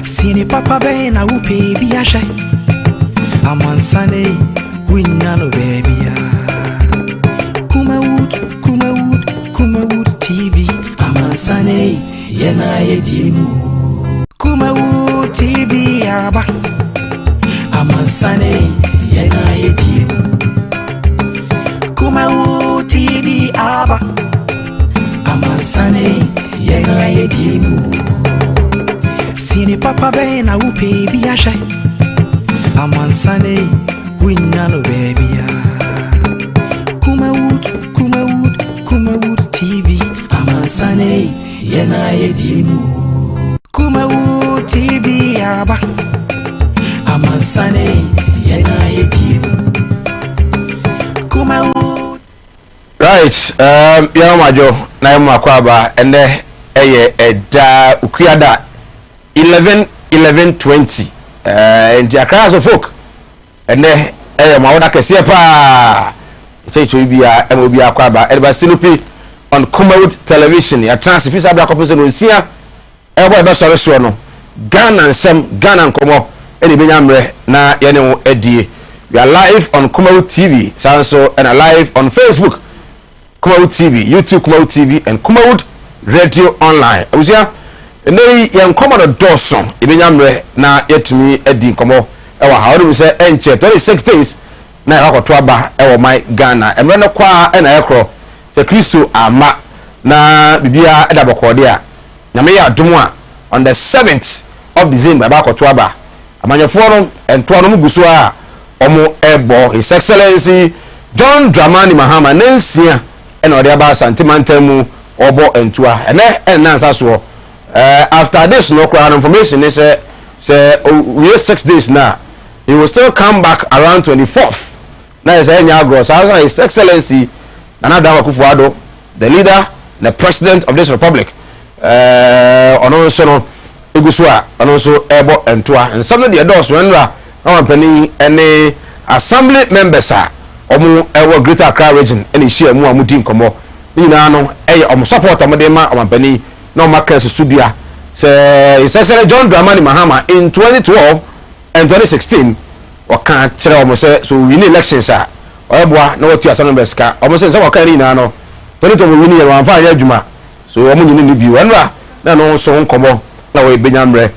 Sini papa be na upe biasha. Amansane winyano baby ya. Kumawood TV. Amansane yena yedimu. Kumawood TV aba. Amansane yena yedimu. Kumawood TV aba. Amansane yena yedimu. Sini papa be na upe biasha. Amansane winyano baby ya. Kumawood TV. Amansane yena yedimu. Kumawood TV aba. Amansane yena yedimu. Kumawood. Right, ya majo na yamu akwaba ende eye eda ukuyada 11/11/20 nti akra so folk ende eye mawoda kese pa say to bia emobi akwaba edba sinupi on Kumawood television ya transfer sabra kopese no sia ebo ebe sore so no Ghana nsem Ghana nkomo ene benyamre na yene wo edie. We are live on Kumawood TV sanso and live on Facebook Kumawood TV, YouTube Kumawood TV and Kumawood Radio Online. Awusia ndey yan komodo doson ebenyamre na yetumi edi nkomo ewa ha we say enche 26 days na yakoto aba ewo my Ghana emre no kwa na yakro se Kristo ama na bibia edabokode a nyame ya adomu a on the 7th of December abakoto aba amanyefo no ento no muguso a omo ebo His Excellency John Dramani Mahama nensia ena ode aba santimantamu obo entua ene enansa so after this no crowd information is we 6 days now he will still come back around 24th na is enya agro so His Excellency Nana Akufo-Addo, the leader, the president of this republic also no egusua also ebo entua and some of the adults when na penny any assembly members are omu ewo Greater Accra region any share mu amudi nkomo ni na no omu support amodema ompani no market studia say His Excellency John Dramani Mahama in 2012 and 2016 waka kire omu say so we need elections are oyeboa na watu assembly members ka omu say waka ni na no 2012 we need one fa ya adwuma so omu nyini ni bi wanra na no so nkomo na we benyamre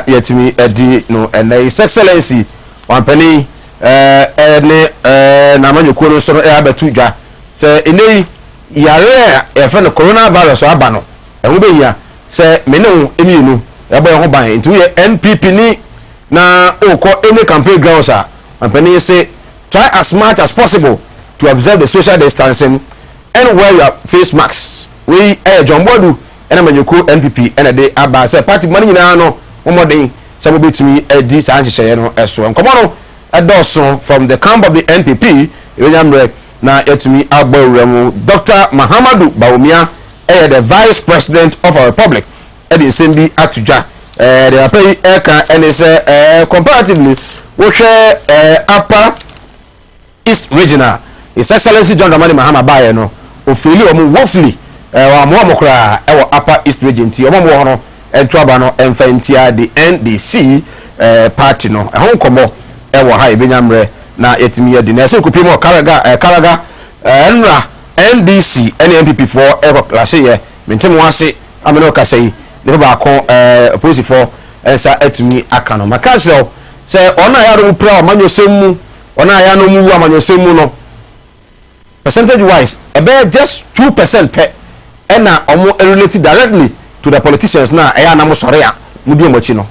yetimi edi no and His Excellency ompani ne na manyokuo no so no abetu dwa say enei yare e fe no coronavirus aba no ehun be hia say menu emienu ebo ho ban nti we NPP ni na oko any campaign grounds a ompani say try as much as possible to observe the social distancing and wear your face masks. We John Bodu and manyokuo NPP and dey aba say party money na no omodin say we betumi edi san hye no eso nkomo no Adolson from the camp of the NPP, na yetimi agbo Dr. Mahamadou Bawumia, the Vice President of our Republic, Eddie Simbi Atuja. The pay eka and is comparatively which Upper East Regional. His Excellency John Dramani Mahama Bayano, Ofili omu Wofli, Mwamokra, our Upper East Region, Omo and Trabano and Fentia, the NDC party no, a home combo. Ewo ha ebenyamre na yetimi edi na se kupimo karaga enra NDC NPP for ever class ye mentem wase ameno kasei ne ba ko police for ensa etumi aka no makasel se ona ya ro pra amanyosemu ona ya no mu amanyosemu no percentage wise about just 2% per ena omo related directly to the politicians na eya na mo sore a mudi omochi no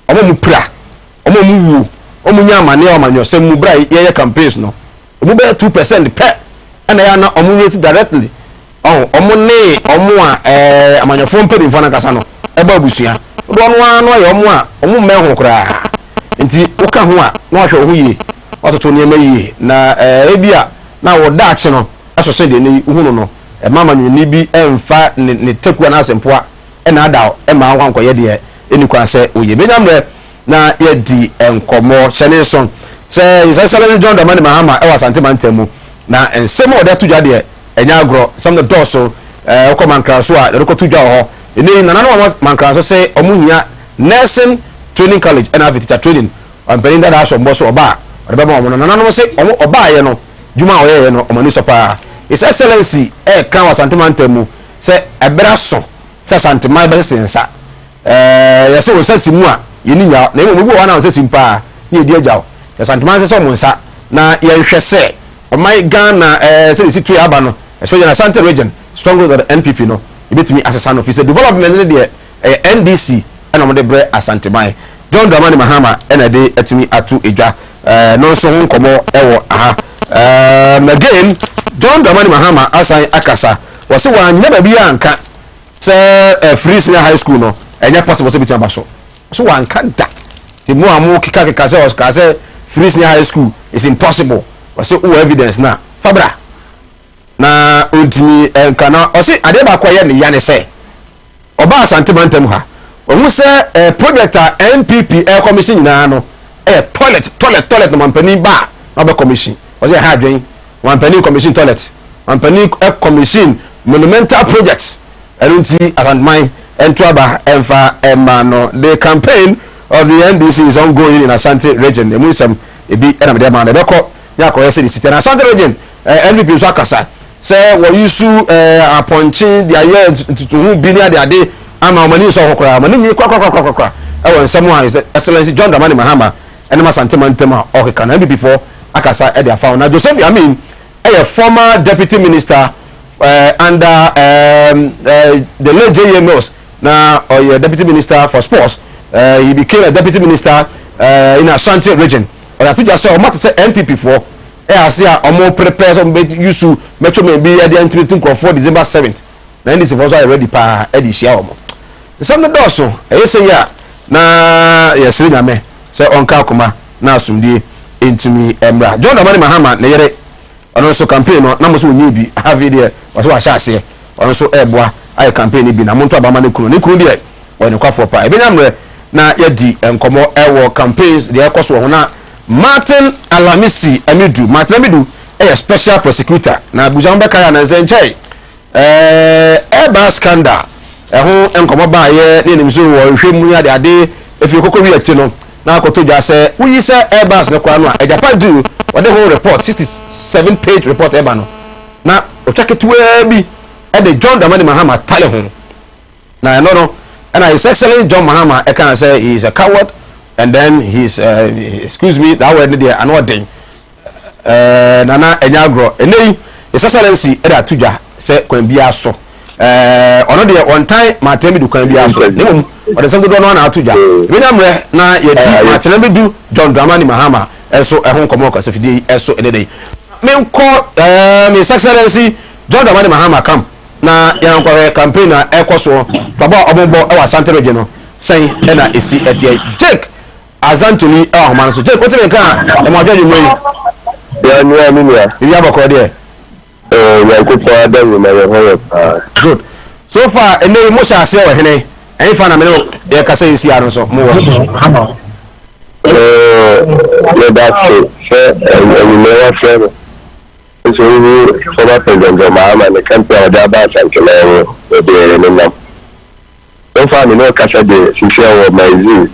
omo mu pra omo mu wu omunya mane omanyo se mu bra ye campaigns no omu be 2% per ana ya na omu rate directly omu ne omu a amanyofo mpedi fo na kasa no e ba busua do no anu ayo omu a omu me ho kra nti uka ho a na hwe ho yie ototo ne mayi na ebia na wo daach no aso se de ne uhunu no e mama ni bi emfa ne tekua na asempoa e na ada e ma ho ankoye de eni kwa se oye benyamre na yedi enkomo Chenison say His Excellency John Dramani Mahama e wasante mantemu na ensemo ode tudwa de enya agro some the doso ko mankra so a de ko tudwa ho eni nana no mankra so say omuhia nursing training college and have teacher training on penin that has boss oba or be mo no no say oba ye no juma oye no omani so pa his excellency kan wa santimantemu say ebra so say santimai be sensa ya se wo sasi mu a ye ni nya na mo bi wa na sasi mpa ni edi agyaw ya santimai say mo nsa na ye hwe se my Ghana say situ aba no especially na Central region stronger than the NPP no ibetimi assassin officer development ne de NDC and on the bre asantemai John Dramani Mahama and de etimi atu edwa no so ho nkomo ewo aha again John Dramani Mahama asan akasa was one never be anka say free senior high school no enya possible so between abaso so one kan da the mo amu kika say was ka say free senior high school is impossible was so evidence na fabra na ontimi enka na o say ade ba kwa ye ne ya ne say oba asantemantam ha ohu say project NPP commission nyina no toilet no mampani ba na be commission o say ha adwen mampani commission toilet mampani commission monumental projects erunti asantman entuaba enfa emano the campaign of the NDC is ongoing in Asante region emusam ebi enam de man be ko yakọ say the city na Asante region NPP so akasa say we use aponche dia ye tutu bi ni ade ama omani so kokora mani ni kwa e won nsem a excellency John Dramani Mahama ene ma santemantam a okeka na before akasa e dia fa na Joseph Yamin former deputy minister under the late J.A. Mills now deputy minister for sports he became a deputy minister in Ashanti region and I think I saw what say NPP for see omo prepare some use to metro maybe at the entry for December 7th na this was already pa edi share omo some the doso say ya na yes ri na me say onka akoma na asumdie entimi emra John Dramani Mahama na yere ono so campaign no na mo so nyi bi have there was wa sha ase ono so eboa ay campaign bi na monto abama ne kunu de woni kwafo pa ebenyamre na yedi enkomo ewo campaigns de ekoso ho na Martin Alamisi Amidu Martin Amidu special prosecutor na Abuja mbeka na nzenchai eba scandal ho enkomo ba ye ne nimso wo hwemu ya de ade efi kokko wi achi no na akoto dwa se wuyi se airbus ne kwa no a ejapa do wode whole report 67 page report eba no na otwaketua bi e de John Dramani Mahama tale ho na no and his excellent John Mahama I can say he is a coward and then he's excuse me that word there another nana enyagro enei his excellency e da tudwa se kwan bia so ono de on time matemi du kwan bia so nemum o de sango do no na atudwa ebenyamre na yedi matemi du John Dramani Mahama eso ehon komo ka sefidi eso edede menko his excellency John Dramani Mahama kam na yankwa campaign na ekoso taba obombo e wa Asante region no sen e na esi edie Jake Azantoni e ahoma so Jake wetin kan e mo adwaju mwe ya ni amia ibi abako de yankwa ada ni na ho good so far ene mo sha ase o hene en fa na me e ka say isi aro so mo wo le da se ni me wa se so former president Mahama ne campaign da ba sankele de ne nam so far me no kasa de sisi o maizi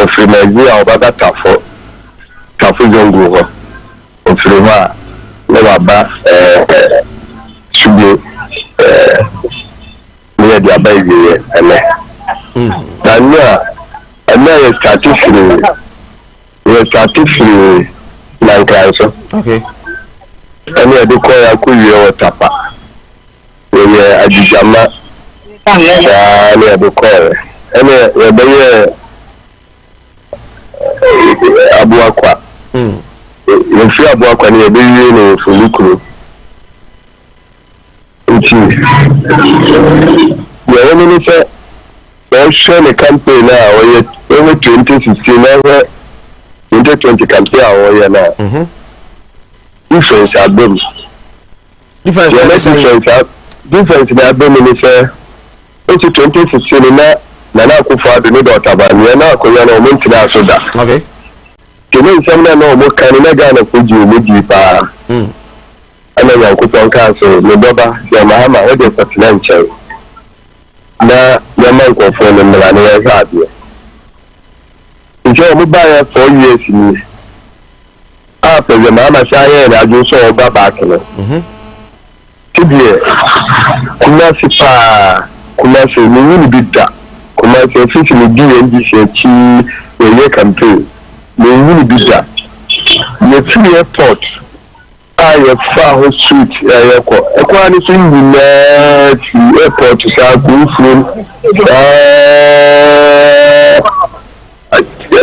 ofri maizi a baba tafo jongo ho ofri wa le baba subi ne dia ba yi ene dania ene ye statistically nankanso okay ene ya de ko ya ku yo tapa ye ajijama ya ne de ko ene ye be ye abuakwa ye fi abuakwa ne be ye no fulukuru nti ye woni se o show the campaign na o ye 2016 na 2020 campaign o ye na difference abem difference na abem ni se 2016 na akufa de no dota ba ni na akoya na o mentina so da okay kene nsem na o mo kan na ga na koji o meji pa ana ya ko ton kan so me doba ya Mahama we de patna nche na man ko fo ne mala ne ya ha bi nje mo ba ya 4 years ni a pe je ma shaye na aju so ba back no kibie kuma sipa kuma se ni bidda kuma se fiti ni DNG se chi ye campaign ni bidda ye free airport ye fa ho street ye ko ekwa ni so ni airport sa go from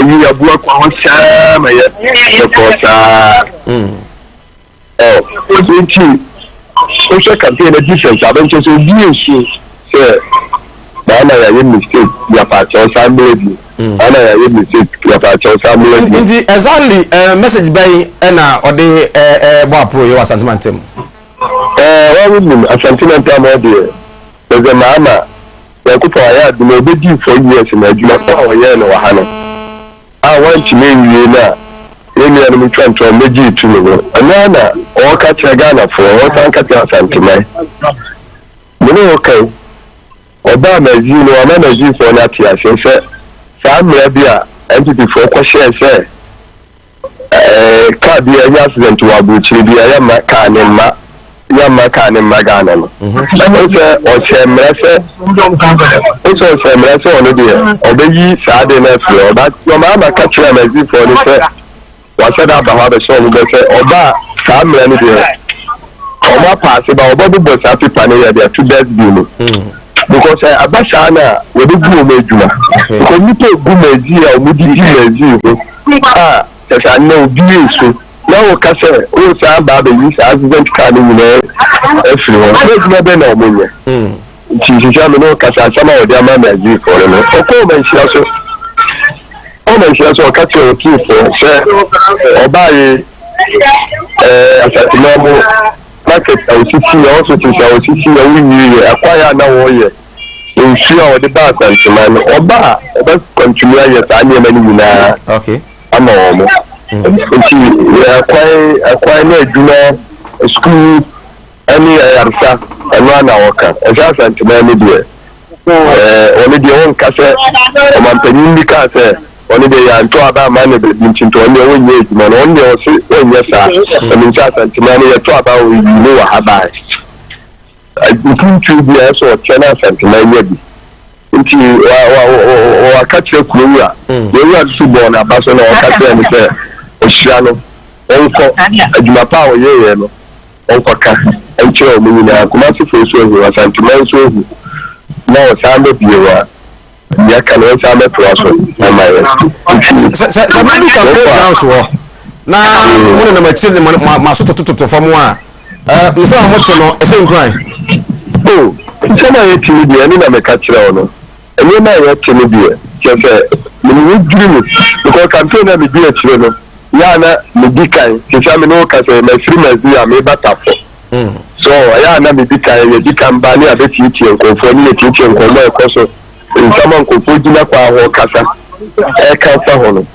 you ya bua kwa ho sha ma ye ko sa so social campaign na different abencho so bi ensu se na ya ye mistake ya pa cho sa mlebi ana ya ye mistake ya pa cho sa mlebi inti exactly message by na ode bo apro yo asantmantem wa win asantmantem o de ze mama ya ku pa ya de no be di for years na aduma pa o ye no wa ha no wan chi me wie na yemi ya mu twantwa meji tu no ana o ka che Ghana for o san ka ta santimai mo okay oba maji no ama maji for na tia se sa mra bia entity for ko share se ka bia ya accident wa bu chi bia ya ma ka ne ma Ghana no o che mra se ono dia obeyi sa de na fi oba yo ma ka che maji for ni se wa said about the show be say oba ka mra ni de o ma pass ba oba bu boss afi pa ne ya de to best be no because abasha na we do gu me djuma ko ni to gu meji ya o mudi di meji ko sa na obi eso na o ka se o sa ba be yi sa accident car ni ne efi o se djuma be na o menye ti ja me no ka sa sama o dia ma meji for no o ko me nsia so ka che o ki for se oba ye asatimo market osisi ya also to say osisi ya winyi akwaya na wo ye nsu a ode ba santima no oba continue ya sa anya mani nyina okay ama wo mo nti akwai na aduna school ani yarsa ana na woka esa santima ni de oni de won ka se o mantanyin bi ka se oni de ya nto aba ma ne be ntinto oni wonye ejuma no oni o se onye sa oni cha santima ni ya to aba o ni wa haba ntintu bi so chena santima ye bi nti wa ka kire kuruwa ye ya su bo na ba so na wa ka kire ni se ohia no onko ejuma pa o ye no onko ka enche o mu ni na kuma si fo so wa santima so na o sa be biwa ya kan o sa me proso na mai sa ma du campaign so na mo na ma tire ma so to fam a mi sa mo to no e se nkran oh chama ye tini bi ani na me ka kire ono eni na ye tini bi che se mi diri mi ko campaign na mi bi e kire no ya na mi di kan che sa me no ka se me free me bi a me batafo so ya na mi di kan ye di kan ba ni abeti ti enko fo ni ti enko mo e ko so nsaman ko foji na kwa ho kasa kasa ho no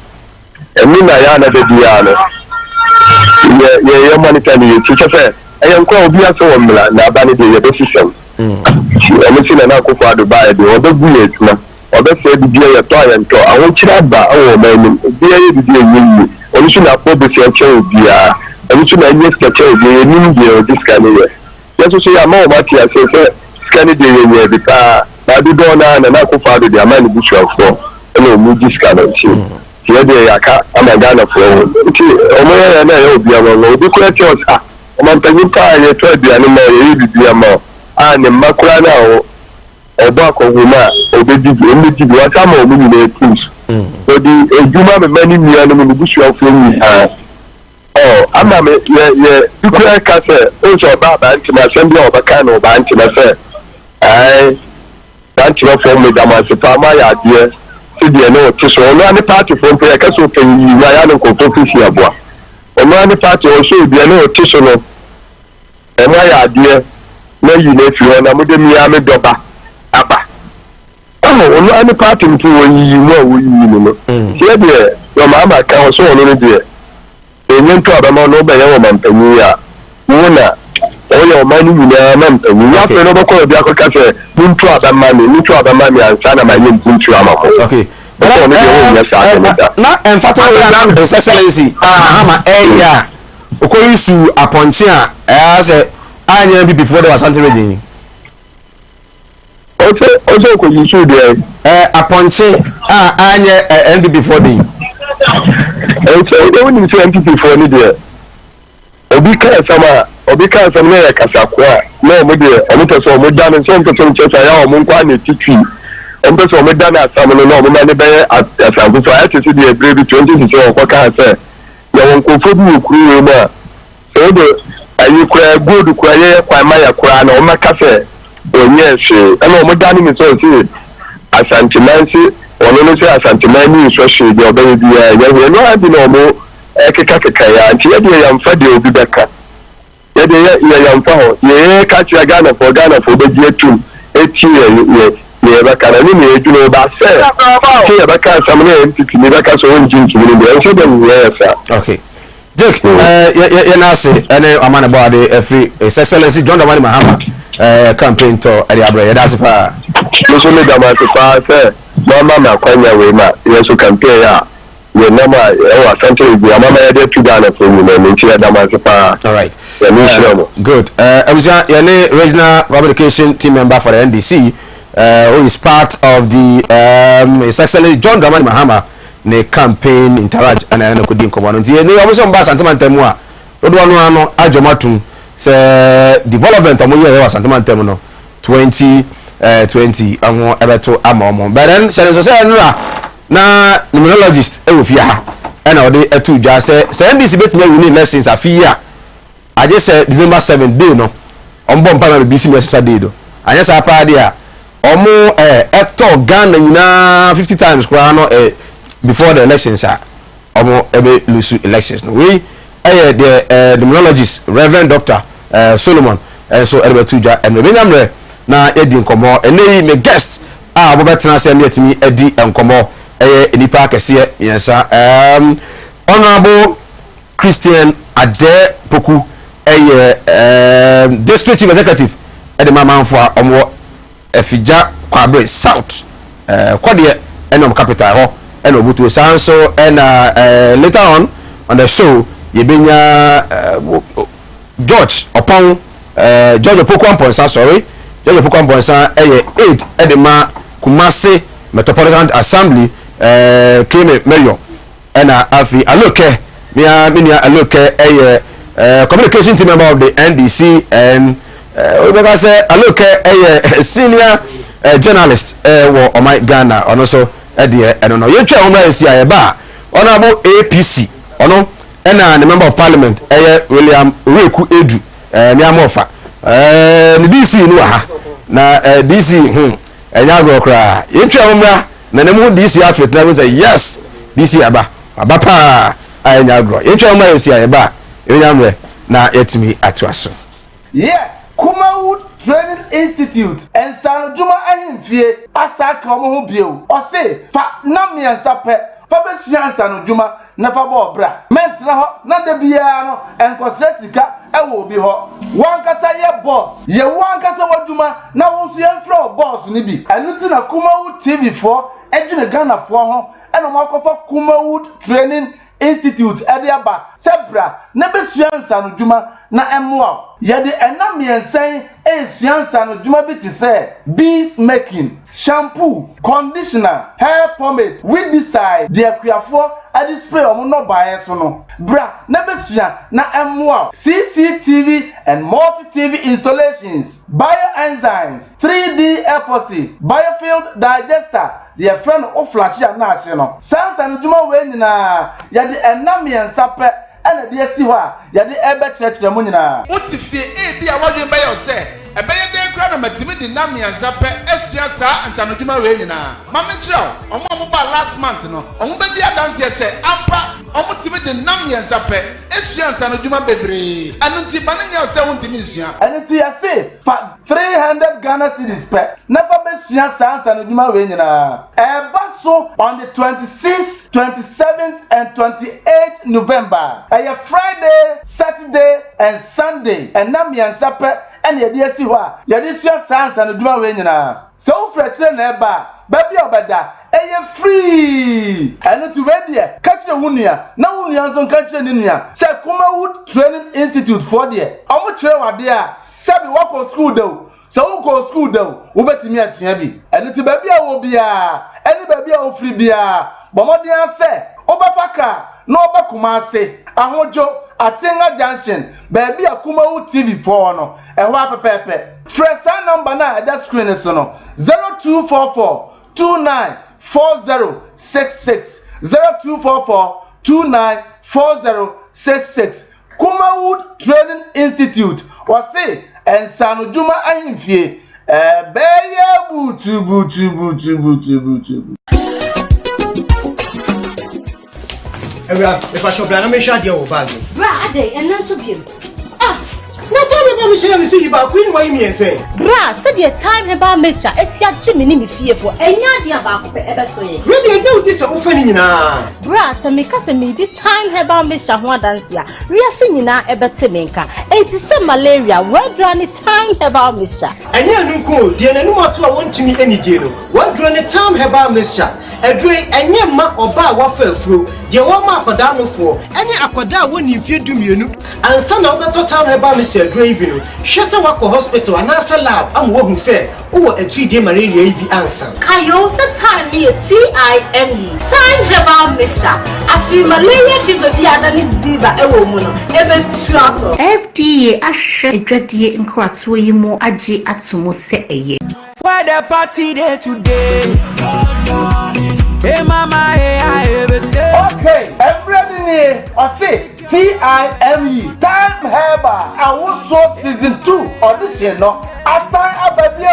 emi na ya na de dia no ye monitor ni ti chefe nko obi aso wo mla na ba ni de ye be system emi si na ko fa Dubai de odo bu ye tuma odo se bi dia ye to ayanto awon kira ba awo ma ni bi ye bi dia yi oni su na ko be se che obi a oni su na ye sketch obi ye ni de o diskane ye yeso so ya ma o ma ti ase se skane de ye bi ta na do na ko fa do de amani buchu afo ene mu diska na chi tie de yaka amagana fo nti omo ya na ya obi ama obi ko eche osa o man tanyi pa ye to aduane ma ye bibi ama a ne makura na o oba ko huma obedi bi wa sama o mu ni na tools so di ejuma me mani mi anu mu buchu afo ni ama me ye bikura ka se o so ba nti ma sembi o ba ka no ba nti na se ai danti wa form da ma se pa ma ya de se de no ti so no ani party form pe ka so kan yi wa ya no ko to fi aboa o no ani party o so de no ti so no e ma ya de na yi na fi na mo de mi ya me doba aba o no ani party nti wo yi wo yi no se de yo ma ma ka o so no de enye nto aba ma no be ya wo man panyi ya wo na oh your money you know you have to know call the akokase muntu abamani ansana my name muntu amako okay but na emfato na excellency Mahama eya okoyisu aponche a say anya bi before there was something ready also okoyisu there aponche anya NB before day so they wouldn't say NP before ni there obi ka sama ya kasakwa na omo de omo to so omo dan so omo to nche ya omo nkwa na titwi omo to so omo dan asam no na omo ma ne be asam so ya tisi de brave 20 okwa ka se ya won ko fodu okuru ma so de ayi kura good kura ye kwa ma ya kura na omo ka se onye se na omo dan mi so si asantimansi ono no se asantimani so she de obe bi ya ye no abi na omo keka ya nti ye de ya mfa de obi beka ye de ya mfa ho ye ka ti Ghana for be die tum eti ye beka na ni ye juno ba se ti ye beka sam na MPP ni beka so on jin kimi ni so de ye sa okay Dick ye na say ene amane boade every excellency John Dramani Mahama campaign to eri abre ye da se pa so le da ma se pa se mama na kwanya we ma ye so campaign ya we never something we mama ya dey to Ghana for you na nti ya da ma se pa all right good Abuja ye regional communication team member for the NDC who is part of the His Excellency John Dramani Mahama ne campaign interact and na kodi nkomo no nti ni omo so mba santamantam a odo ano ajomatum se development amoye wa santamantam no 2020 amo ebeto amomo but then so say na numerologist ewofia ha na ode etu dwa se NDC betumi win lessons afia aje se December 7 day no ombo mpa na BC Saturday do anya sa pa dia omo eto Ghana nyina 50 times kwa no before the elections omo ebe lose elections no we the numerologist Reverend Dr. Solomon so ebetu dwa enwe na edi nkomo enei me guest abo betena se na etimi edi nkomo enipa akese yensa honorable Christian Ade Poku district chief executive edi mamanfo omo efija kwabre south kwade enom capital ho ena obutu sanso ena later on the show yebenya George Opon George Opoku Amponsa sorry George Opoku Amponsa 8 edema Kumasi Metropolitan Assembly Kene Mayor ena afi aloke minia aloke communication team member of the NDC and we say aloke senior journalist wo omai Ghana ono so edie eno no yetwa hono esi ayeba honorable APC ono ena the member of parliament William Reku Edu mi amofa ni DC ni wa ha na DC enya go kra yetwa hono na nemu DC afet na say yes DC aba pa enya go yetwa hono esi ayeba enyamre na yetimi atwaso yes Kumawood Training Institute and San Juma ahimfie asaka omo ho bio o se fa na miensa pe fa be fiansa no Juma na fa bo bra ment na ho na de bia no enkosre sika ewo obi ho wankasa ye boss ye wankasa waduma na wo so ye mfra boss ni bi enuti na Kumawood TV 4 edwene Ghana 4 ho eno makofa Kumawood Training Institute Ediaba Sebra Nebesuansa no Juma na emwa yede enam yensen esuansa no Juma bi te se bees making shampoo conditioner hair pomade with decide de akuafo adi spray omo no bae so no bra nebesua na emwa CCTV and multi TV installations bioenzymes 3D epoxy biofield digester the friend of flash na ahye no sansa no Juma we nyina yede enam yensa pe ena de si ho a yede ebe kyerɛkyerɛ mu nyina wotifie bi a wadwen bɛyɛ ɔsɛ ɛbɛyɛ den na matimi di na miansa pe esua sa ansanodwuma we nyina ma me kire omo ba last month no omo be di adanse se ampa omo timi di na miansa pe esua ansanodwuma bebre anunti bananya se wontimi nsua anunti ya se fa 300 Ghana cedis pe never be sua sa ansanodwuma we nyina eba so on the 26th 27th and 28th November Friday, Saturday and Sunday and na miansa pe and ye dey see ho ye dey sua sans and duma we nyina so frechire na eba baby obeda free and to we there catch wunia na wunia nso catch ni nua say Kumawood Training Institute for there omo kire wade a say be work school do so we go school do we betimi asua bi and to baby a wo bia any baby a wo free bia bomodian say obafaka no obakumase ahojo Atenga Junction, baby a Kumawood TV for no, and what pepe. Fresh number na at that screen is no 0244 294066 0244 294066 Kumawood Training Institute was say and Sanojuma Ahimfie Beye butu. If I shop plan, I'm sure you will value. Bra, and not so bien. Ah, now tell me about Michelle see about Queen. Why me say? Bra, said your time about Misha. It's your Jimmy fearful. And you're about ever so. Really, I know this is offending now. Bra, so me cousin me the time about Misha one dance here. We are singing now about Timinka. It is some malaria. Where drawn the time about Misha. And you know, dear, no more to I want to me any deal. What drawn the time about Misha? A drink and your ma or bar waffle through. The woman for down for any aquada when you feel do you and son of the total about Mr. Draven. She's a walk hospital and answer lab. I'm what who said, oh, a 3-day malaria be answer. I also time me TIME. Time about Misha. I feel malaria fever via than is Ziva a woman. Ever trouble. FDA Asha Dready in Kratway more Aji Atsumo say a year. Where the party there today? Hey mama, hey I ever say. Okay, everything here I say TIME Time Heba. I was so season 2 audition no. Assign a baby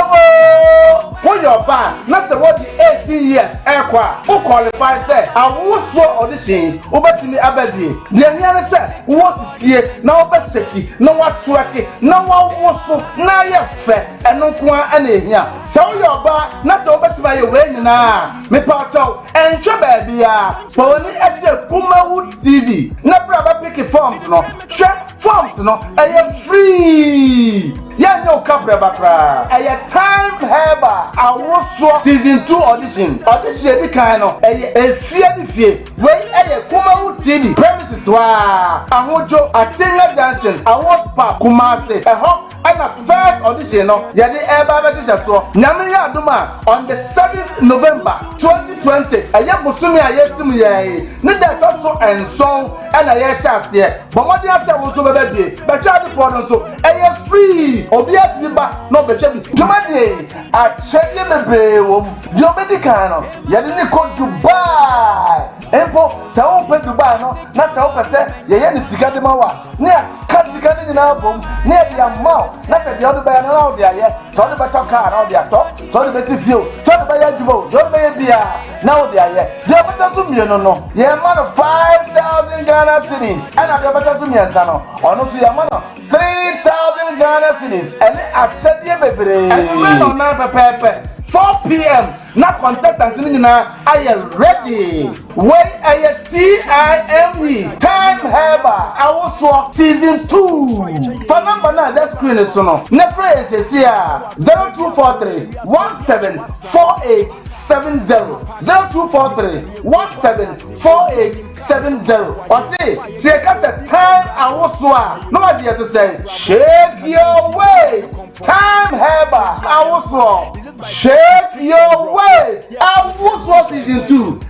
put your van. Not say what the 18 years aircraft who qualify say I was so audition over to me a baby. The young said who was see now best shaky, no what twacky, no one was so now yet fair and no one any here. So your bar not over to my way now. Me part out and show baby for only extra Kumawood TV. Never pick forms no. Share forms no. I am free. Yeah, no capra bakra. A time heba. I was so season 2 audition. Audition the kind of a fear. Wait, a Kumawood TV premises wa. I want you Atenga Junction. I was pa Kumase. A hop and a first audition. No, yeah, the eba message so. Nyamiya Duma on the 7th November 2020. A young Musumi ayesimu ye. Nida also and song and a yes here. But what the answer was so baby. But you for so. A free. Obia Tiba, no bechebi. Jumadi, I check you the brave. Jobedicano, Yadini called Dubai. Empo, Sao Pet Dubai, no, not Sao Pese, Yan Sikadamawa, near Katikani in album, near the amount, not the other by an out there, so the better car out there, top, so the best view, so the by Jubo, so the baby, now they are here. The Abatasumi, no, yeah, man of 5,000 Ghana cities, and at the Abatasumi, Sano, or no, see a man of 3,000 Ghana cities. And I said, yeah, baby, and you on 4 p.m. Now, contestants in I am ready. Wait, I am TIME Time Heba. I was walk season 2. For number 9, that screen is so. Never is here 0243 174870 0243 174870. Or say, at the time I was walk. No idea to say, shake your waist. Time Heba. I was walk. Shake your waist. I was what season 2.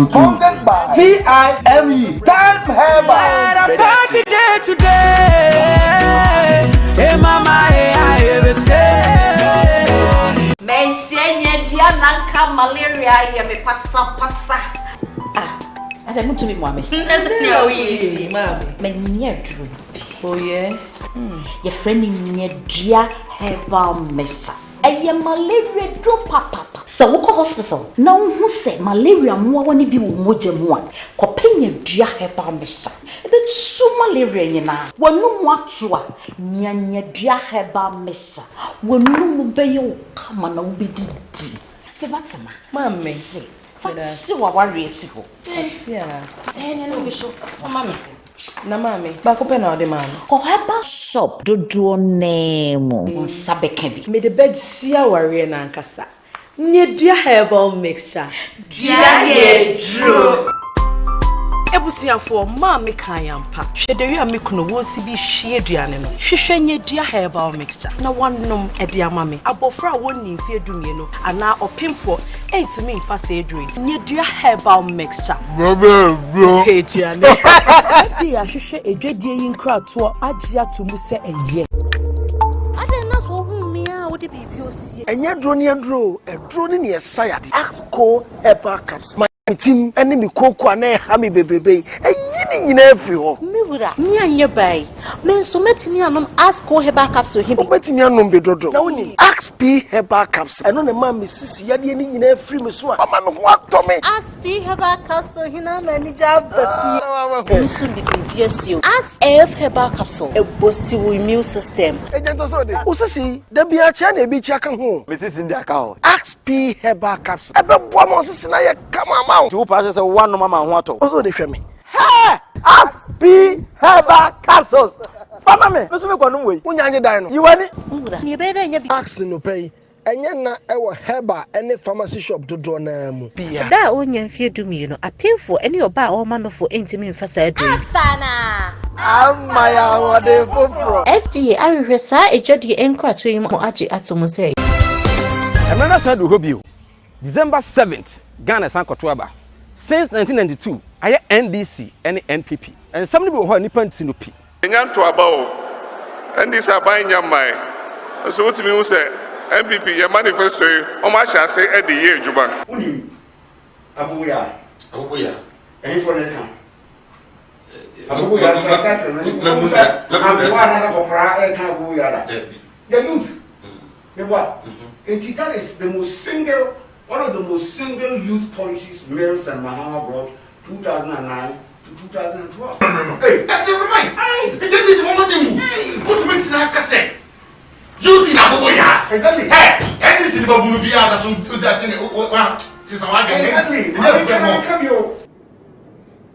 Sponsored by TIME Time Heba. Where the party there today? Hey mama, hey I ever say. Mention Diananka malaria, me passa. Ah, I don't want to be mommy. No, easy, mommy. Menye drew. Oh, yeah. Your friend in your dear herbal mixture. Eye malaria drop papa. So woko hospital. Now who say malaria mo woni bi wo moje mo a. Kopenya dua herbal mixture. Ebe so malaria nyina. Wonu mo ato a nyanya dua herbal mixture. Wonu mo beye wo kama na wo bedidi. Ke batama. Mama. Si wa worry si ho. Yeah. No be so. Mama. Na mami, ba ko pe na ode man. Ko herbal shop dodo name. Nsabe ka bi. Me de begia ware na nkasa. Nye dua herbal mixture. Dua ye dro. Ebusiafo mami kan yampa. Hwederi a mekuno wo si bi hwie aduane no. Hwehwe nye dua herbal mixture. Na wanom ede amame. Abofra wonni mfie dumie no ana opemfo entumi mfa se edure. Nye dua herbal mixture. Bro. Aduane. Di a hwehwe edwadie yi nkrato agye atomu se eye. Ade na so hu mi a wo de bibi osie. Enye dro ni edro ni esayade. Axco herbal capsule. Team enemy koko na ha me bebrebe eyini nyina afri ho Me wura mi anye bai me nso metimi anom Axco herbal capsule him betimi anom bedodo na woni XP herbal capsule eno ne ma me sisi yade ni nyina afri me so a ma me ho ato me XP herbal capsule hina na ni jabba nso de bibi asio XF herbal capsule e boost your immune system ejento so de usisi da bia cha na ebi cha ka ho me sisi ndi aka ho XP herbal capsule ebe bo mo sisi na ye kama two passes a one mama water. Also, they show me. Hey! XP herbal capsules. Mama me, so me kwanu we. Unyanye dan no. Yiwani. Ni be na nya bi. Axe no pay. Enye na ewo herbal any pharmacy shop dodo na mu. Da onya mfie dumie no apemfo ene oba o manofo entimi mfasa adru. Sana. Amaya wode foforo. FDA ahwehwesa ejodi enkrato yi mo agi atomo sei. Emena said we hope you. December 7th, Ghana Sankotuaba. Since 1992, I NDC and NPP. And somebody will hold Nippon Sinupi. Nyanto abao. NDC abai nyamai. So what me say NPP your manifesto o ma sha say e de ye djuba. Uni Abuya. Eyin for le kan. Abuya transaction no. Abuya na ko fra e kan Abuya da. The youth. The what? That is the most one of the most single youth policies Mills and Mahama brought 2009 to 2012. No. Hey, that's it, right? Hey, it's this woman. What makes na kase? Youth in Abuya. Exactly. Hey, and this is Babunubia. That's in it.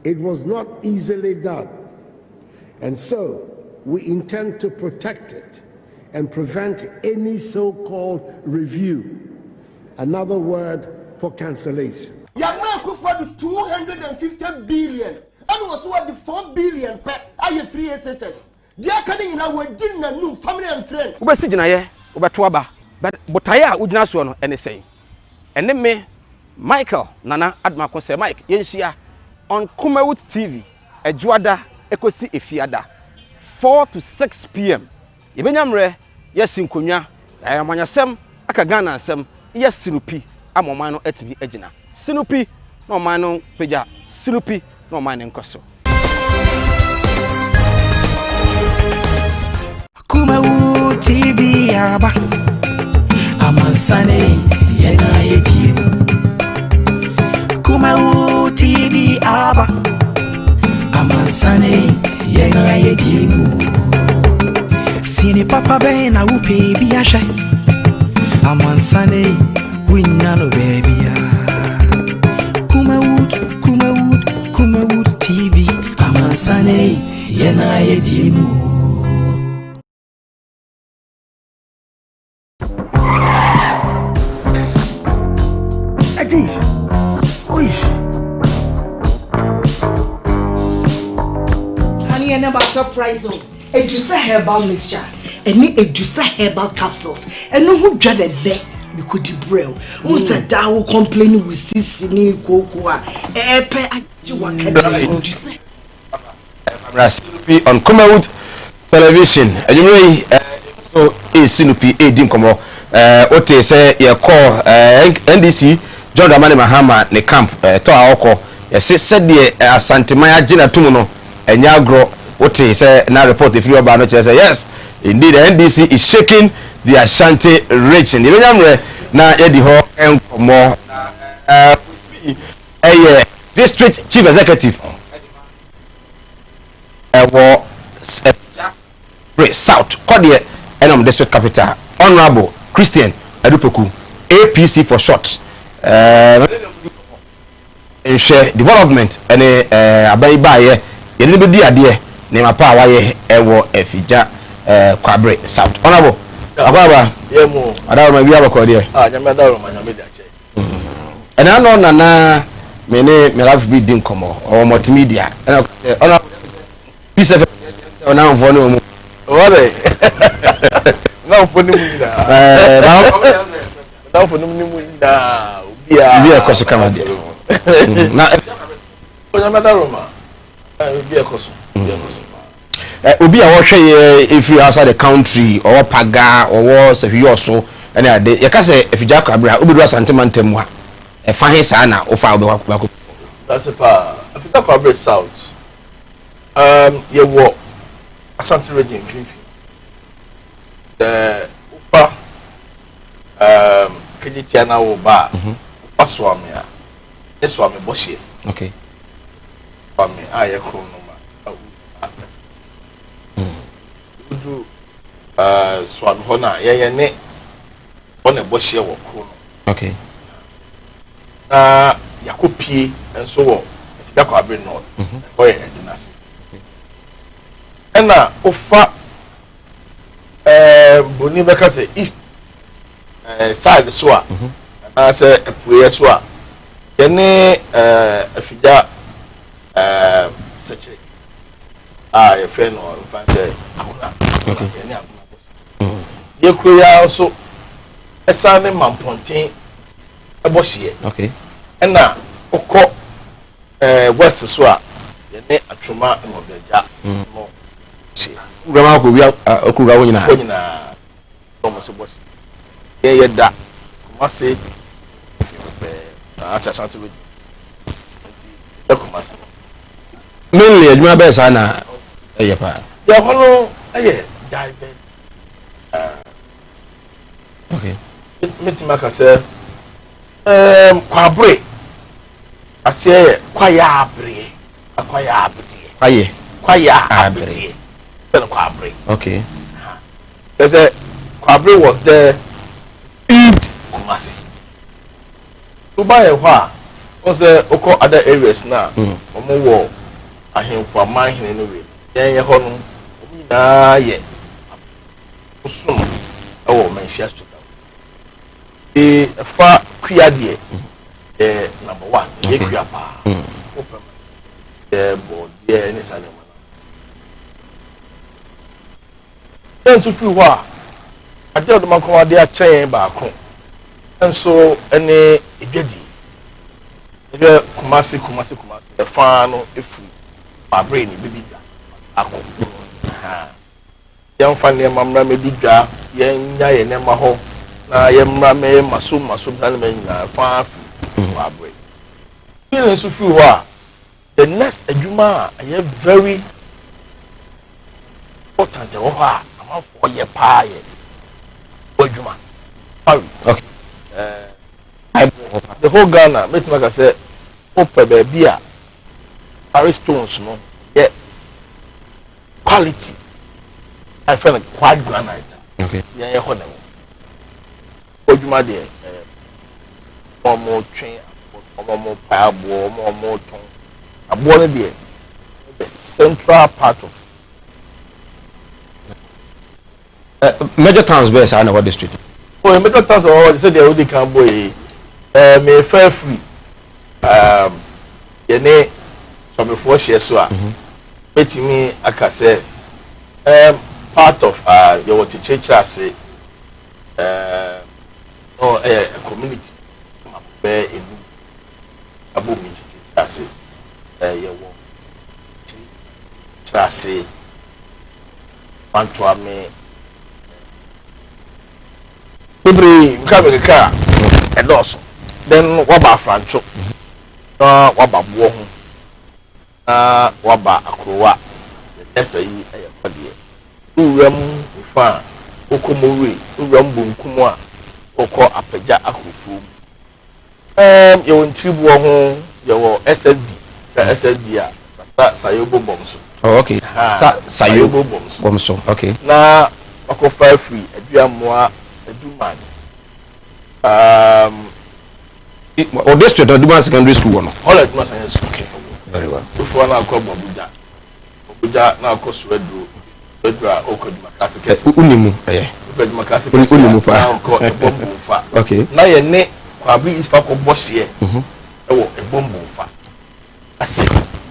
It was not easily done, and so we intend to protect it and prevent any so-called review. Another word for cancellation. Yamma ku for the 250 billion. And was what the 4 billion per aye free SHS. They are coming in our dinner new family and friend. Ube si jina ye, ube tuaba. But botaya ujina suwa no ene say. Ene me Michael Nana Adma say Mike yenshia on Kumawood TV. Ejuada ekosi efiada 4 to 6 p.m. Ibenyamre yesin konya. Ayamanyasem aka Ghana asem. Yes, Sinupi, I'm on mine at me egina. Sinupi, no mine peja, Sinupi, no mine in Cosso. Kumawood TV, Abba. I'm on Sunday, Yena Yedi. Kumawood TV, Abba. I'm on Sunday, Yena Yedi. Sini Papa Ben, I will pay Biasha. I'm on Sunday, we know baby. Kumawood TV. I'm on Sunday, Yena Yedimu. Adi, oish. Honey, I never surprise you. And you say herbal mixture. And a juicer herbal capsules. And no who dreaded there. You could brew. Who said that will complain with Sissy Cocoa? On Kumawood Television. And you know, so is Sinupi, a dinkomo. Ote say your call NDC, John AMIDU-MAHAMA, ne camp, Toa Oko. Yes, said the Santimaya Gina Tumuno, and Yagro, what say now report if you about no say yes indeed the NDC is shaking the Ashanti region the remember na edi ho enkomo district chief executive South Kodie Enom district capital Honorable Christian Adupeku APC for short share development ene abai baye yene be di ade ne mapa waye ewo efija Kwabre South Honorable ababa yemo adawo ma bia bakode nyame adawo ma nyame di ache ena no nana me life be din komo o multimedia ena say Honorable peace ona mfo ne omu ore na mfo ne mu ida na mfo ne mu ida bia ko se kama de na nyame adawo ma bia ko so obi a wo hwe if you outside the country or paga or sehwe so ene ade ye ka se efija Kwabra obedu asantemantam ha e fa he sa na o fa obekwa that's pa Africa Kwabra South ye wo Asante region fifi upa kejitia na wo ba paswame a eswame bohye okay swame aye krono udu swami hona ye ne ona bohye wo krono okay na yakopie enso wo Africa Kwabra no oye edinasi ena ofa boni beka se east side so a na se epuye so a ye ne afija seche ye fe no fan se akuna ye ne akuna ye kuya so esane mamponten ebohye okay ena okọ west so a ye ne atwoma no beja no grama ko bia okuga wonyina omo so boss ye da Kumasi asa Ashanti region Kumasi mainly adwuma be sa na eye pa ya hono eye diverse okay metima ka se Kwabre ase kwaya abre akwaya abdie kwaya abre Kwabre. Okay. There's a Kwabre was there feed Kumasi. To buy a wa was there oko other areas now. Omo wo ahemfo aman anyway. Yen ye hono na ye. Usum ewo mensia to. Fa kuade number 1 ye kuapa. Open. Bo die ni sane to free wa ade do man ko ade a chen ba ko enso ene edwadi ebe Kumasi e fa no efu ba brain bibi da akọ ha yan fa ne mamra me didwa yan nya ye ne ma ho na ye mra me maso dan me nyina fa ba brain ile so free wa the next adwuma are very important wo ha for your pie, Ojuma. Okay. The whole Ghana, make like I said, open baby, Aristones, no, yeah, quality. I feel like quite granite. Okay. Yeah, yeah, honey. Ojuma there, one more train, one more pile, one more tongue. A born there, the central part of. Major towns best are in our district. Oh, major towns are they say they already can boy. May fair free. You know, from before she saw. But me, I can say, part of your teacher say, no, a community. Where in Abu Minji say, you want say, want to me. Every car a loss. Then waba francho. Waba buohu. Waba akrowa. essa yi eye kwade uwram fa okomori uwram bonkum a okọ apagya akofu ye won tribu ho ye wo SSB SSB a sayobo bomso. Oh, okay. Sayobo bomso. Okay. Na akofa free aduamoa aduman or district or Duma Secondary School no. All at Duma Secondary School. Okay. Very well. Before na ko Abuja na ko Swedru oko Duma Classic. Unimu Duma Classic. Unimu pa. Na ko ebombo fa. Okay. Na ye ne kwabi ifa ko bohye. Ewo ebombo fa. Ase.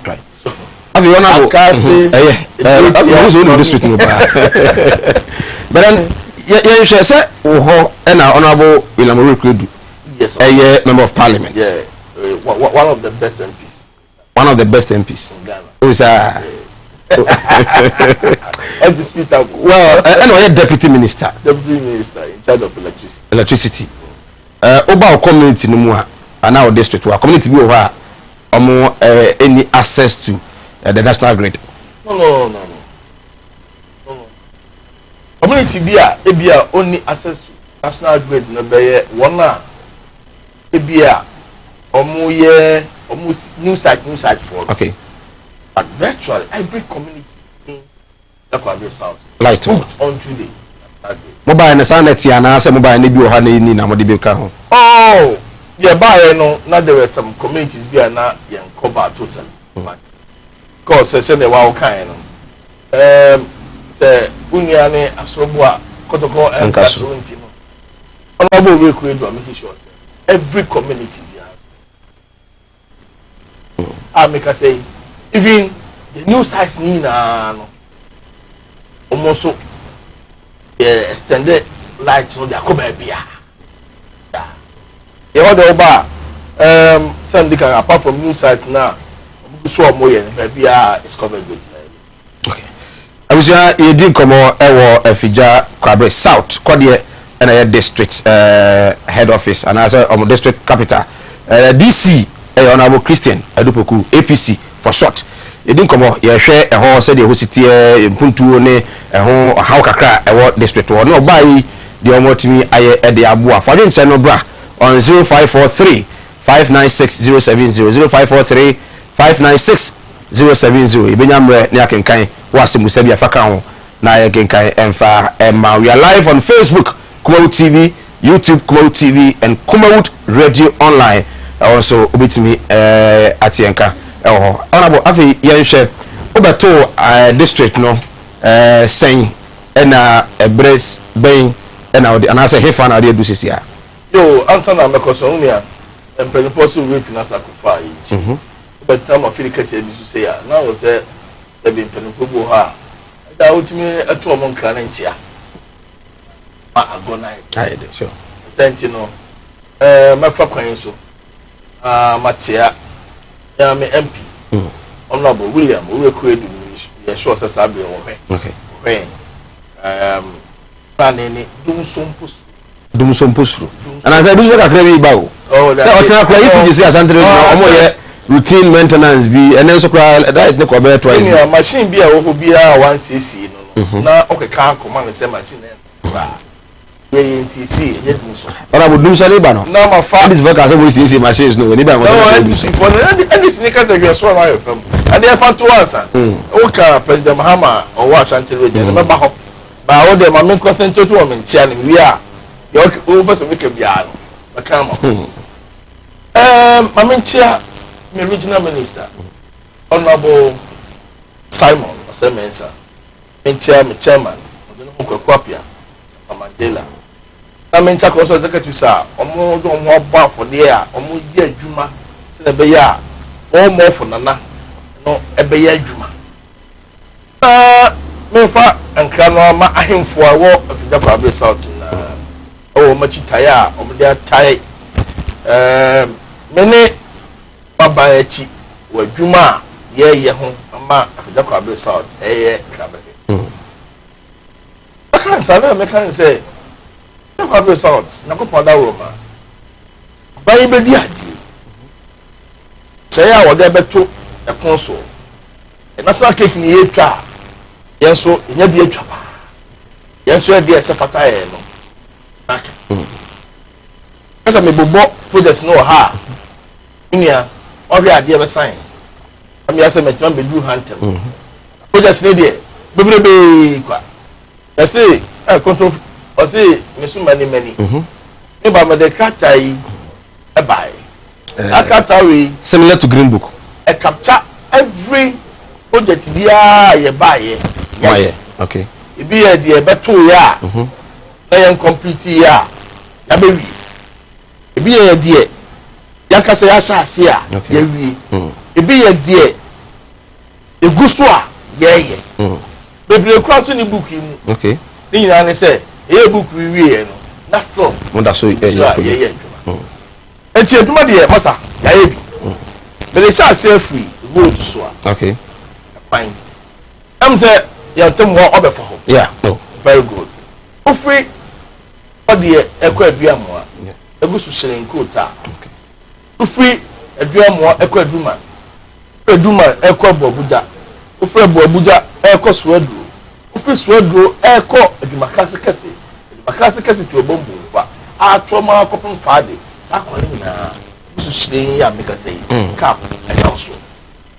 Right. So afi wona go kasi who's in the district no pa. But then you share say wo and honorable William Rekredu. Yes. Member of Parliament. Yeah. One of the best MPs. One of the best MPs. In Ghana. Who's yes. Well, and deputy minister. Deputy minister in charge of electricity. Electricity. Oba community no mu a and our district wa community bi over any access to the national grid. No. Community bi a only access to national grid no be one a ebia new site for. Okay. But virtually every community in Akwa South light hooked on today. Mobile na sanet ya na say mobile na bi o ha na ni na mo de be ka ho. Oh, yeah, by no, now there were some communities be na yen cover total. But cause say the wa kind say unia ne asobo kotoko enkaso ntino. Honorable we could do make sure every community be has. I make say even the new sites ni na no almost so extended light no they come bia. The other bar some apart from new sites now so more bia is covered with. Okay. Abusia ye din komo ewo Afija Kwabre South Kodie and a district head office and as a district capital DC honorable Christian Adupoku APC for short. Ye din komo ye hwe eho se de hositie mpuntuo ne eho how kakra ewo district wo no bai de omotimi aye e de aboa for den no bra on 0543 596 070 0543 596 Ibenyamre ne akenkan wase musabi afaka ho na akenkan emfa emma. We are live on Facebook Kumawood TV, YouTube Kumawood TV and Kumawood Radio Online. Also obetimi atienka eho honorable afi yenhwe obeto district no sen na ebres ben na anase hefa na de du sisia. Yo answer na mekoso unia empreneur so we finance akufa yi. But time of feel case bi so say na wo say be empreneur bo ha da utimi atu omo nkra na nchia ma agona ai de sure senti no mafa kwan so machia ya me MP honorable William Rekredu ye sure say sabe wo hwe. Okay. Planning dum so mpusru ana say dum so kakra bi ba o o tena kwa isi ji asantre omo ye routine maintenance bi and then so kwa that ne kwa be twice ni machine bi a wo bi a 1cc no na okeka command say machine ba ye NCC ye dum so ora bo dum so le ba no na ma fa this work as we see machines no ni ba mo for any sneakers that you so na your film and they fan to answer o President Mahama o wa Ashanti region me ba ho ba o de ma me concentrate on me chia ni we a ye o be so make bia no ba kan ma ma me chia me regional minister honorable Simon Osemensa me chia me chairman o de no Kwakwapia Mandela na me chia ko so executive sir omo do omo ba for there a omo ye adwuma se na be ya for more for nana no ebe ye adwuma me fa ankra no ma ahemfo a wo Afija Kwabre South na o ma chitaya o de atai me ne baba echi wa adwuma ye ho ma Afija Kwabre South ye krabe akan sana me kan say Kwabre South na ko poda wo ma bai be di adi say ya wo de beto e kon so e na sa cake ni ye twa yenso nya bi atwa pa yenso e de se fata ye no aka asa me bobo project no ha nya ori ade be sign am ya se me twa be do hantem project ne de bebrebe kwa say control or say mesu mani me ba me de katai e bai sakatawi similar to green book e capture every project bia ye buy ye okay e bi ye de beto ya na ye complete ya ya be wi e bi ye de ya kasa ya sha ase a ya wi e bi ye de eguso a ye bebre kura so ni book mu okay ni nyina ne say e book wi wi ye no that's so mo da so ye enti eduma de masa ya ye bi but sha ase free go to so okay fine say ya tem wo obefo ho yeah no very good ofri ode ekọ aduamo a egusu shirenko ta okay ofri aduamo ekọ aduma ekọ bobuja ofri bobuja ekọ suaduro ofri suaduro ekọ adumakase kase to bombo fa atwoma akopon faade sakwani na gusu shiren ya meka say cap announce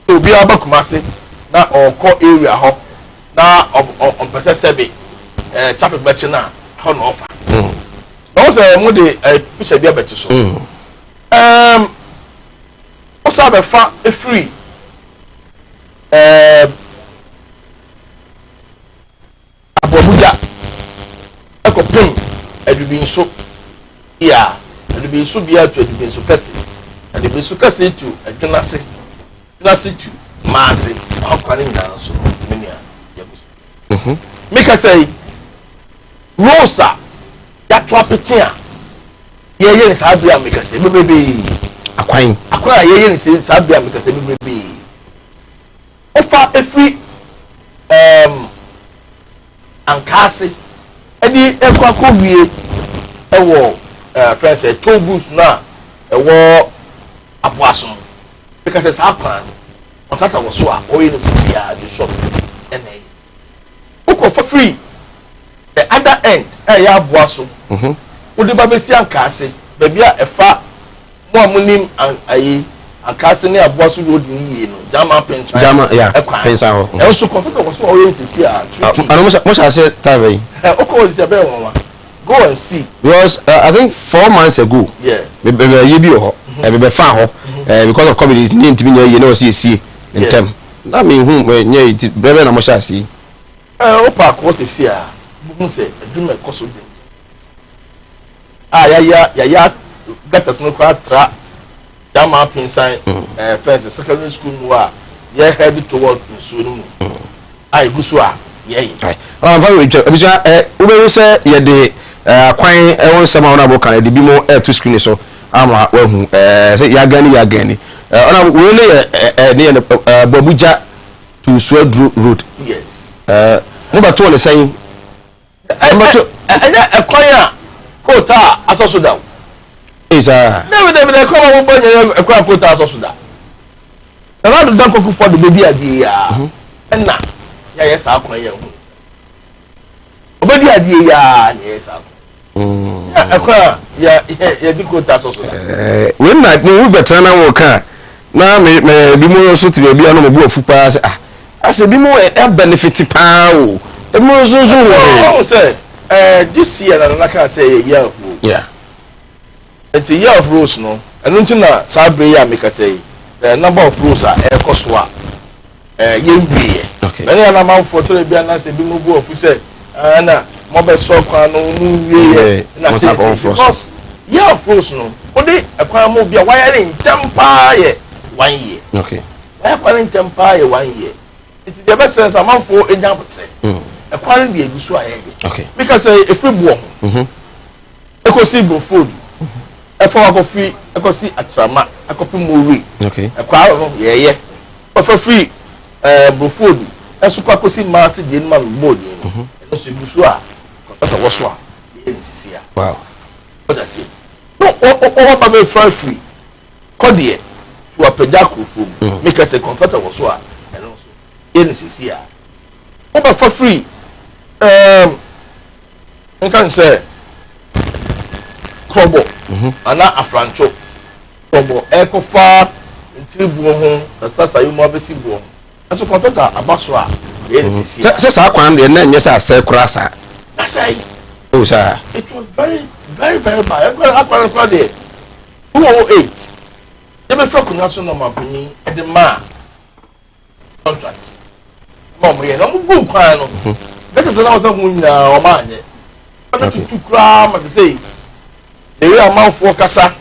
obi abakumase na ọkọ area ho na ọmpese sebe traffic batch na ho no ofa no say mo de picture bia batch so o sa be fa free Abuja eko pin edubi nso ya edubi nso bia to edubi nso kase to adwunase to maasi akwari na so menia yabusu meka say rosa ya twapetia ye sabia meka say bebebe akwa ye ni say sabia meka say bebebe ofa efri ankase edi ekwa wie ewo friends tobus na ewo aboaso meka say sakwan Otata was so oil sisi ya the shop ene uko for free the other end ya boaso odi ba besi ankase bebia efa mo amunim ayi ankase ne aboaso road ni ye no jama pensa pensa ho e so otata was so oil sisi ya mo sha say tave uko sisi be won go and see because I think 4 months ago ye bi ho be fa ho because of covid ni ntimi nye ye na o see intem na me hu nye brebe na mo sha si opa ko sisi a mu se aduma koso dem ya gatas no kwa tra jama pinsan first secondary school mu a ye head towards nsuru mu ai gusu a ye va we abisa we say ye de kwan won sama ona bo kan de bi mo to screen so ama wa hu say ya gani ona we ne Abuja to Suadro road yes mo ba to le say ekoya kota asoso da isa David come mo bonye ekoya kota asoso da na do dan koku for the baby ade ya na ya yes akwan ya hu obedi ade ya na yes akwan ekoya ya dikota asoso da we na ni betra na wo kan na me bi mo so ti bia no mo bu ofu pa ase bi mo e benefit pa o e mo so wo say this year na can say year of rose it's a year of rose no enu nti na sabre ya make say the number of rose e koso a ye wie na na man for to bia na say bi mo bu ofu say na mo be so kwa no mu wie na say because year of rose no odi akwa mo bia wire ntampa ye 1 year okay why calling tempa ye 1 year it's the best sense amount for agent potre e calling the egusu aye okay because if we bo e ko si bo food e for coffee e ko si atrama e ko pi mori okay e kwa no ye for free bo food e so kwa ko si mass de ma board e so egusu a ko wo so a ye nsisi a wow what I say no o ba be free kodie to apagya krofo make us a contractor was so and also in sisi a Oba for free. You can say Krobo. Ana Afrancho. Krobo Eco Far until Buon, Sasa you mobisi Buon. As a contractor, a basra. Yes, I can't and then yes, I say crassa. That's oh, sir. It was very, very, very bad. I got it. 208. Never from national company at the man contract. Mom, we are not good. That is another one now, man. I'm not to cram as I say. They are mouth for Cassa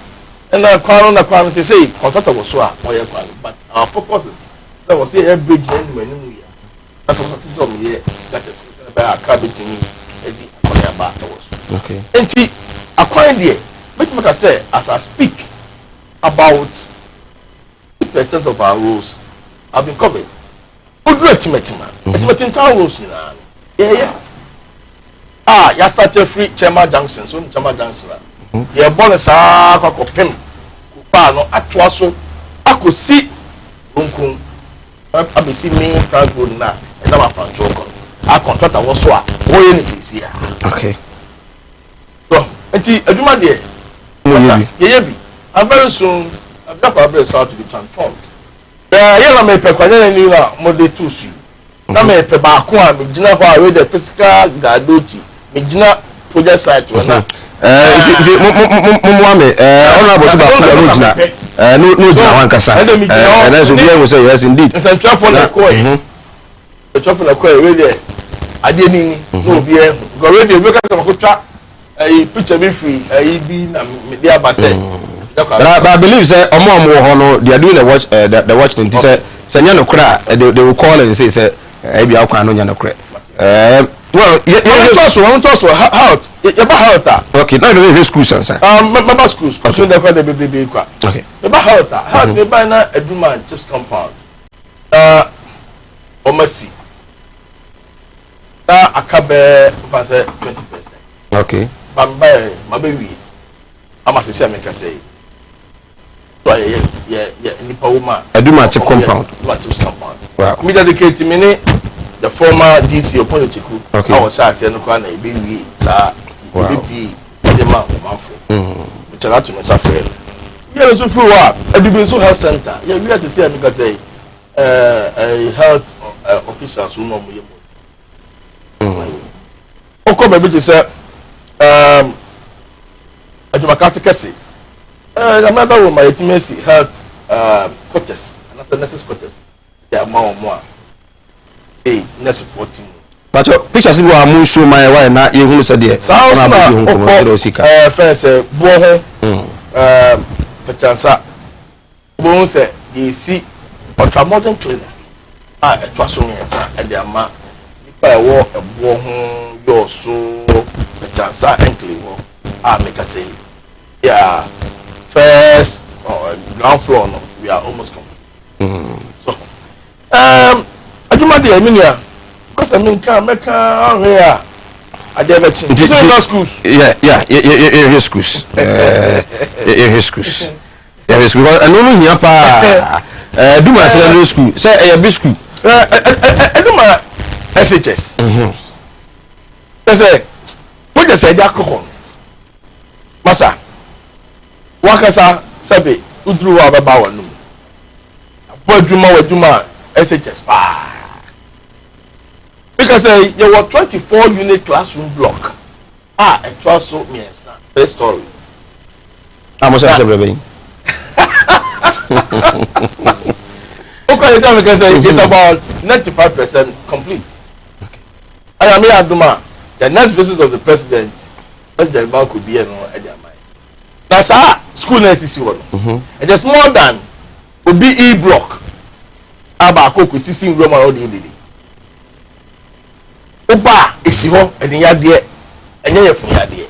and I crown the crown to say, contractor was so, but our focus is so was here every bridge and when we are. That's what is on me. That is about carpeting okay. And see, acquiring there, which I say as I speak about 2% of our rules have been covered. Good estimating town rules, yeah. Ah, you started free Chema Junction, so Chema Junction. Yeah, bonus are pim. Kupano, Atwaso, I could see Unkun. I be see me, can't go now, and I'm a Franco. Our contractor was so is here. Okay. So, until everyone there, and very soon, I've got our breast out to be transformed. Yellow may pay Monday to you. Now, may pay Bakua, Mijina, who are the physical Gaduchi, Mijina, project site to another. No, and as you say, yes, indeed. It's a trap on the coin. The trap on the coin, really. I didn't know here. Go ready, look at some track. A picture be free, a be media basset. But I believe that Omo they are doing the watch in teacher. Sanyano cry, they will call and say, Maybe I can't know cry. Well, you want to how okay, not the school, sir. Member schools, because the baby. Okay, about how to buy now a Duma chips compound. Omasi. I can bear 20%. Okay. But by my baby, I must say, I say. So, yeah, Nipa woman. I do my chip compound. Wow. Me dedicate me the former DC of Political. Okay. I was saying, no, I be we, sir. Be the man which I like to myself. Yeah, so for what? I do so health center. Yeah, we have to say because a health officials who know me. Okay, maybe to say, I do my catechism. Another one, my intimacy health quarters, and that's the necessary quarters. They are more. Hey, next 14. But your pictures will move so my way now. You will say, dear, sounds like first, Boho, Pachansa, Bones, you see, ultramodern clinic. I trust me, sir, and their man. If I walk a Boho, your so Pachansa and Clivo, I make a say, yeah, first ground floor, no, we are almost complete. So, I do my dear Minia. Because I mean, come here. I never change. It's schools. Yeah, his schools. His schools. Yeah, his schools. And only here, pa. Do my secondary school. Say a big school. I do my SHS. I say, what you say? They are cooking. Master, Wakasa Sabi, Udru Ababawanu. What do my SHS? Because there were 24 unit classroom block. A trust so me son. 3 story. How much is everything? Okay, because it's about 95% complete. Okay. I am here at Duma. The next visit of the president, President Bank could be at their mind. That's our school necessary one. And there's more than would be E block. About Coco 16 room all the Oba esi ho eniya de enye ye fun ya de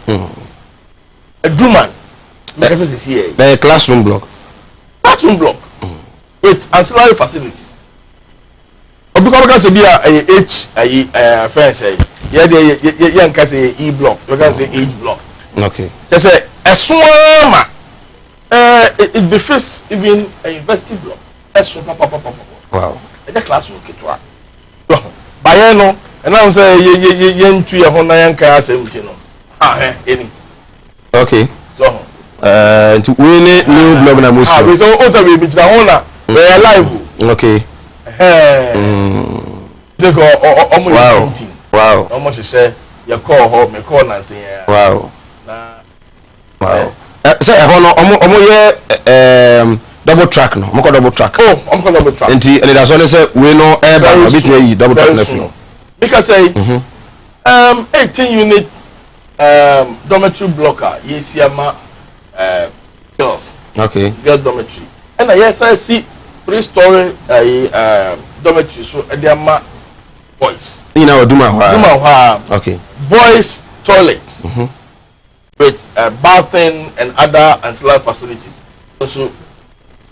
Eduman make say here the classroom block with ancillary facilities obika say bia H fence ye nka say E block we can say H block okay just say esoma it befits even a university block esoma papa wow the classroom ketwa bayeno And I'm saying yen to your hona yan kaya semti no. Any. Okay. So to win it new blog na musu. We also we be the hona. We are live. Okay. Take wow. Wow. Almost say your call home, me call and say wow. Wow. So omo ye double track no. Mo double track. Oh, I'm going double track. And that's all say we know airback bit we double track na. Because say 18 unit dormitory blocker yes yama girls. Okay. Girls dormitory. And yes I see 3-story dormitory so edema boys. You know Duma. Okay. Boys toilet. With bathing and other ancillary facilities. Also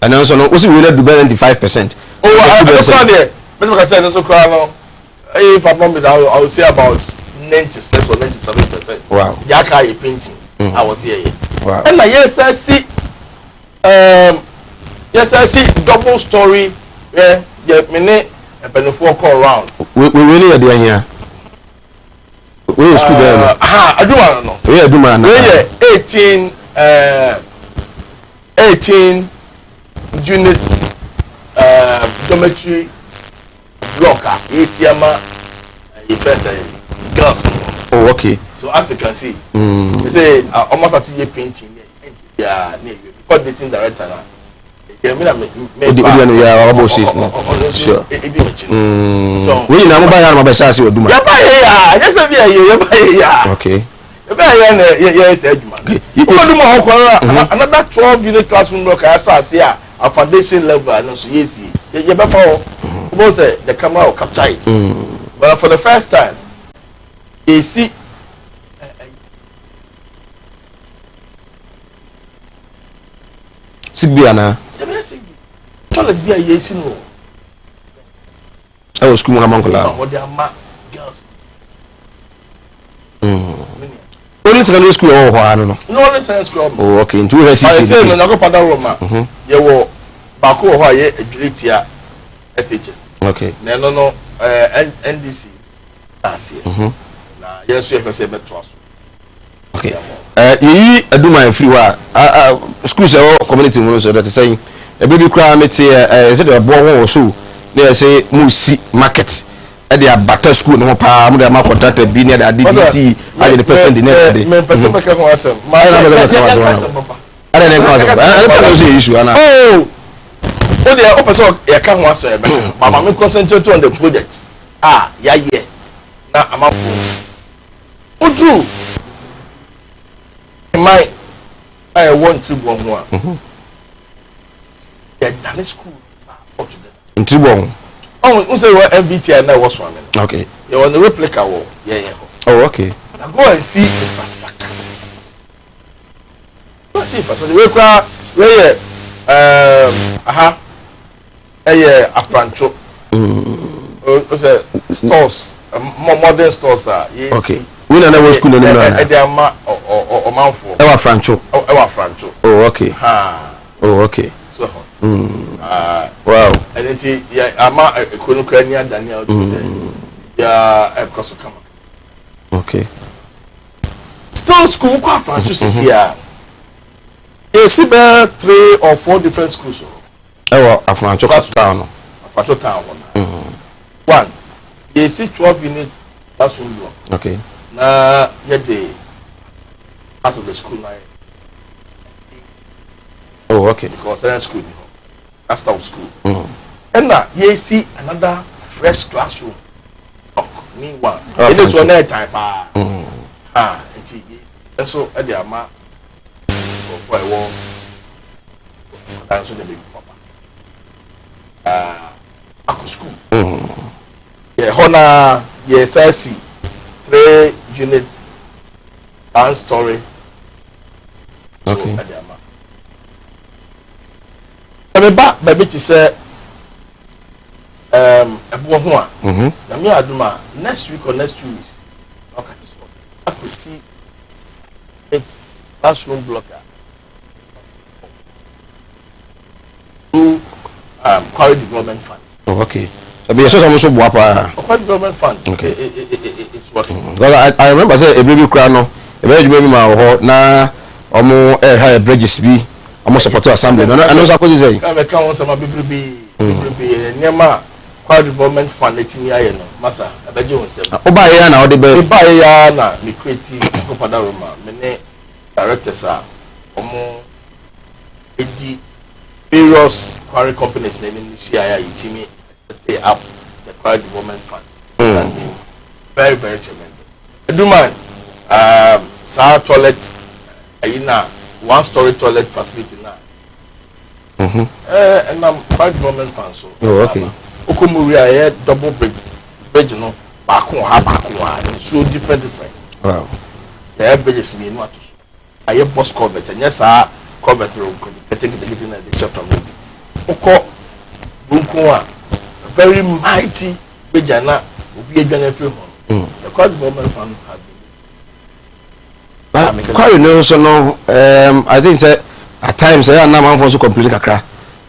and also no we will do better than 5%. Oh, I there. But like I said, also crown. If I'm not I will say about 96 or 97%. Wow. Yaka painting. I was here. Wow. And yes I see double story where many a call around. We really are there here. We will school there. I do want to know. We are do man. We 18 unit dormitory blocker. Yesiama girls. Oh, okay. So as you can see, you say almost at the painting. Yeah, coordinating director now. Sure. So we na mo buy am be chance you do man. Ya buy ya, just be ya buy ya. Okay. Ya buy ya yes aduma. You do more another 12 unit classroom block I start see a foundation level and so yes. You be for almost the camera will capture it. But for the first time you see Sigbiana. Toilet be a yes no. I was school Mongola. What they are girls. Only secondary school or I don't know. No only secondary school. Oh, okay. Into her I say no go pada Roma. You wo bako ho ye educatia SHS. Okay. No NDC last year. Na yes you say beto aso. Okay. You do my free wa schools or community mo so that say e be kra me te say the boy won so na say mu si market e dey abata school no pa mu dey ma contract bi na the DDC and the person the next day me person make am asem ma na be papa ada na go asem I say issue ana oh dey o person e ka ho asem be mama me concentrate on the project ya na amafo true I want to go home. They're done school altogether. In Tibon. Oh, you say what MBTI now was one. Okay. You want the replica wall. Yeah. Oh, okay. Now go and see infrastructure. Go and see infrastructure. Where a francho. Stores, modern stores are. Okay. We don't know school anymore. Or manful. Ewa francho. Oh, okay. Oh, okay. So. Wow. And then ama Ukrainian Daniel to say. Yeah, come. Okay. Still school kwa francho is here. You see there 3 or 4 different schools. Ewa francho town. Francho town. One. You see 12 units classroom block. Okay. Na yede out of the school now. Oh, okay. Because that school, that's the school. And now you see another fresh classroom. Meanwhile, it is one type. And so at the ama for a war. That's what the big papa. Ako school. Yeah, Hona. Yes, I see. 3 unit 1 story. Okay. Baby to say a boy who na me aduma next week or next 2 weeks. Okay, this one. I could see it classroom blocker. Quarry Development Fund. Oh, okay. Be so almost Buapa. Development fund. Okay. It's working. Because I remember say a baby crano, a very baby ma na omo high bridges be almost support assembly. And also what you say? I can some baby Nema Choir Development Fund letting ya no. Masa, I bet you say. Oba ya na odi be. Oba ya na me create Copada Roma. Me directors are omo edi various choir companies na ni share itimi set up the choir development fund. Very tremendous. Eduman sa toilet ayina one-story toilet facility na. And I'm choir development fund so. Oh, okay. Okomuri aye double bridge no baako ha so different. Wow. The bridges me no ato. Aye boss covet and yes covet ro getting na the chef from me. Oko bunko very mighty bridge na obi adwane free home. The choir development fund has been. Choir no so no I think say at times say na man for so complete kakra.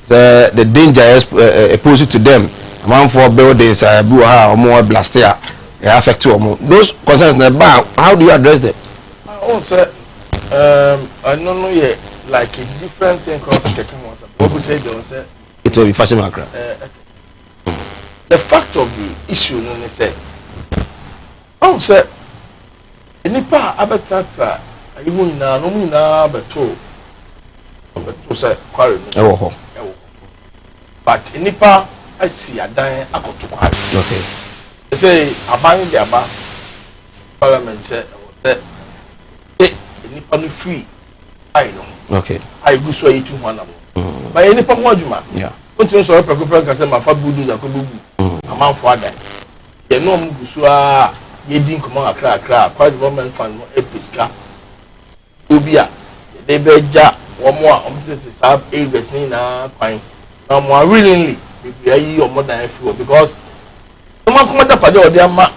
The danger is opposed to them. Man for buildings bu ha omo blast here affect omo. Those concerns na how do you address them? I say I don't know yet like a different thing cross the once. What say they say it will be fashion makra. The fact of the issue no say I say nipa abetatra ayihu na no mu na beto say quarry no. But nipa I see a dying akoto kwari. Okay. They say aban the aba parliament said nipa no free I know. Okay. I go so etu ho anamo. But nipa ho adwuma. Yeah. Until so prekopre ka say ma fa budu za ko bugu. Amanfo adan. Ye no mu gusu a ye din komo akra choir development fund no episka. Obi a they be ja wo mo a omtete sa areas ni na kwan. Na mo willingly we are more than a few because someone come at the or ama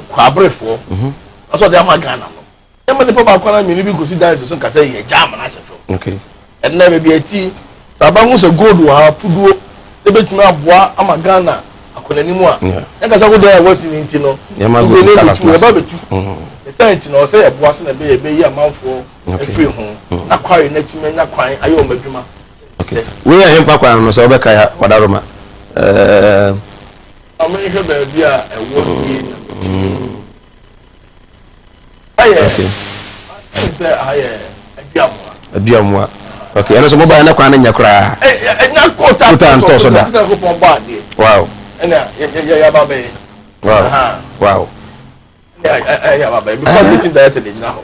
kwabre for also they ama Ghana no e me people ba me bi go see dance so ka say ye jam na chefo okay and never be a tea saba hu se gold wa puduo e betumi aboa ama Ghana akonani mu a e ka say go there was in ntino ye ma go e ba betu e say ntino say e boa se na be ye amanfo e free ho na kware na time na kwan ayo madwuma. Okay. We are him kwa no so beka ya wadaroma. Amani he be bia e wo yi. Aye. Okay. I say aye abiamwa. Okay, and so mobile na kwa na nyakura. Na kota so da. Wow. Ya babe. Wow. Wow. Ya babe because meeting directly now.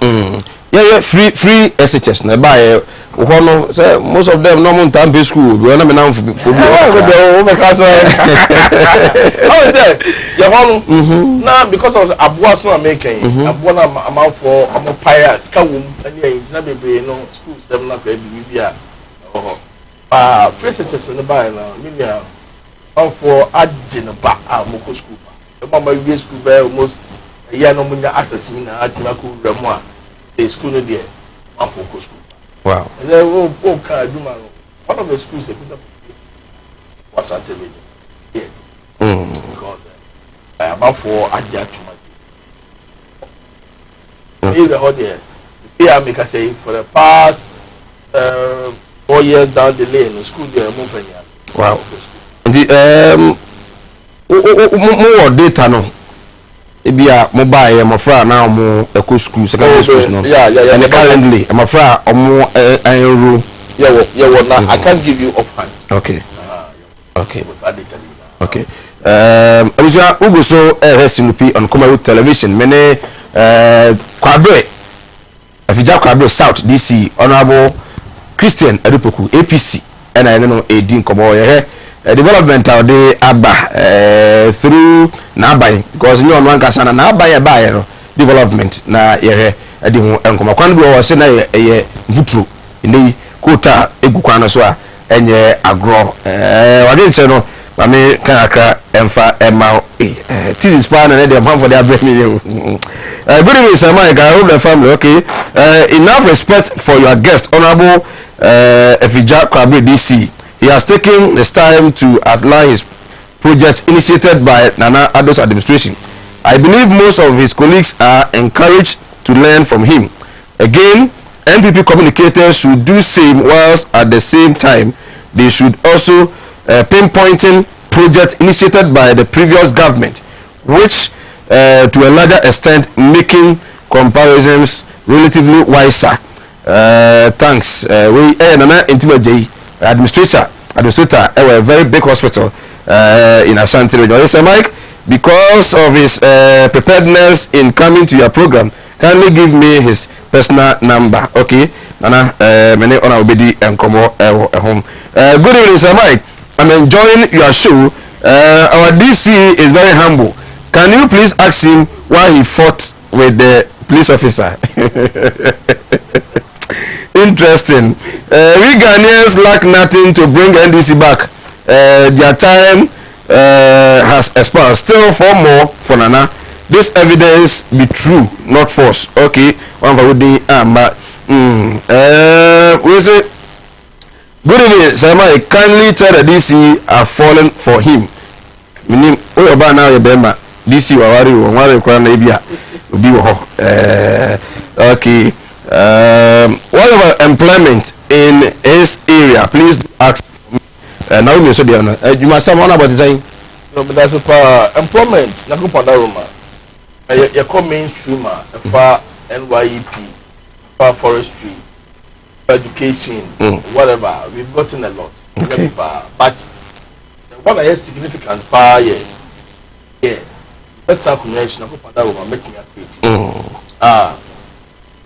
Yeah, free SHS na buy one say most of them no mun time be school we na me na for o me ka so how say you one na because of aboa so American aboa na amount for am pirates ka wom ani yin na bebe no school 7 na ka bi free SHS na buy na me ya on for agene ba amoko school ba mama we school ba almost ya no munya access ni na atima ko wura mu a school no there one for school. Wow. One of the schools was at the region. Because I am about for Adia Chumasi. The whole there. See, I make a say for the past 4 years down the lane, the school there moving. Wow. The more data no. Ebia mobile mafra na omo eco school secondary schools no and currently mafra omo enroll yeah na I can't give you offhand. Okay. Okay. Abusua ugo so Sinupi on Kumawood television mene kwabe afija kwabe South DC honorable Christian Adupoku APC and I know edin komo ye development of the aba through nabai because you one kasa na nabai ba no development na ye de ho enkoma kwan bi wo se na ye mvutru ni kota egukwan so a enye agro wade nche no mame kaka emfa ema this plan and dem for their break me good evening sir Mike I hope the family okay enough respect for your guest honorable Efija Kwabe DC he has taken his time to outline his projects initiated by Nana Addo's administration. I believe most of his colleagues are encouraged to learn from him. Again, NPP communicators should do same, whilst at the same time they should also pinpointing projects initiated by the previous government, which to a larger extent making comparisons relatively wiser. Thanks. We Nana Intimate administrator a very big hospital in Ashanti region. Yes, Mike, because of his preparedness in coming to your program, kindly give me his personal number. Okay, Nana, many on obedi and come home. Good evening, Sir Mike. I'm enjoying your show. Our DC is very humble. Can you please ask him why he fought with the police officer? Interesting. We Ghanaians lack nothing to bring NDC back. Their time has expired. Still for more for Nana. This evidence be true, not false. Okay. One for the we say good evening, Sir Mike. Kindly tell the DC are fallen for him. Meaning, we about now your bema. DC wawari wawari kwa na ibia ubi wo. Okay. What about employment in his area? Please ask for me. Now we so there. You must have one about design. No, but that's a employment. Na ko pada Roma. You come mainstream for NYEP, for forestry, education, whatever. We've gotten a lot. Okay. But what is significant for yeah. Better communication. Na ko pada Roma meeting activity.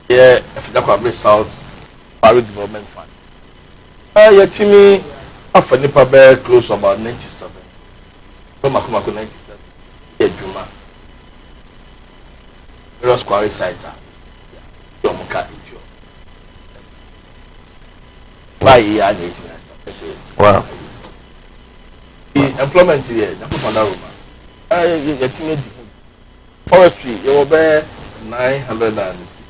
Yeah, if you look at South Barry Development Fund. Yeah, to me, after Nipa Bear close about 97. From Makumako 97. Yeah, Juma. Various quarry site. Yomuka Ijo. By year 18. Wow. The employment here, Nakupanda Roma. Yeah, to me, forestry, you will bear 960.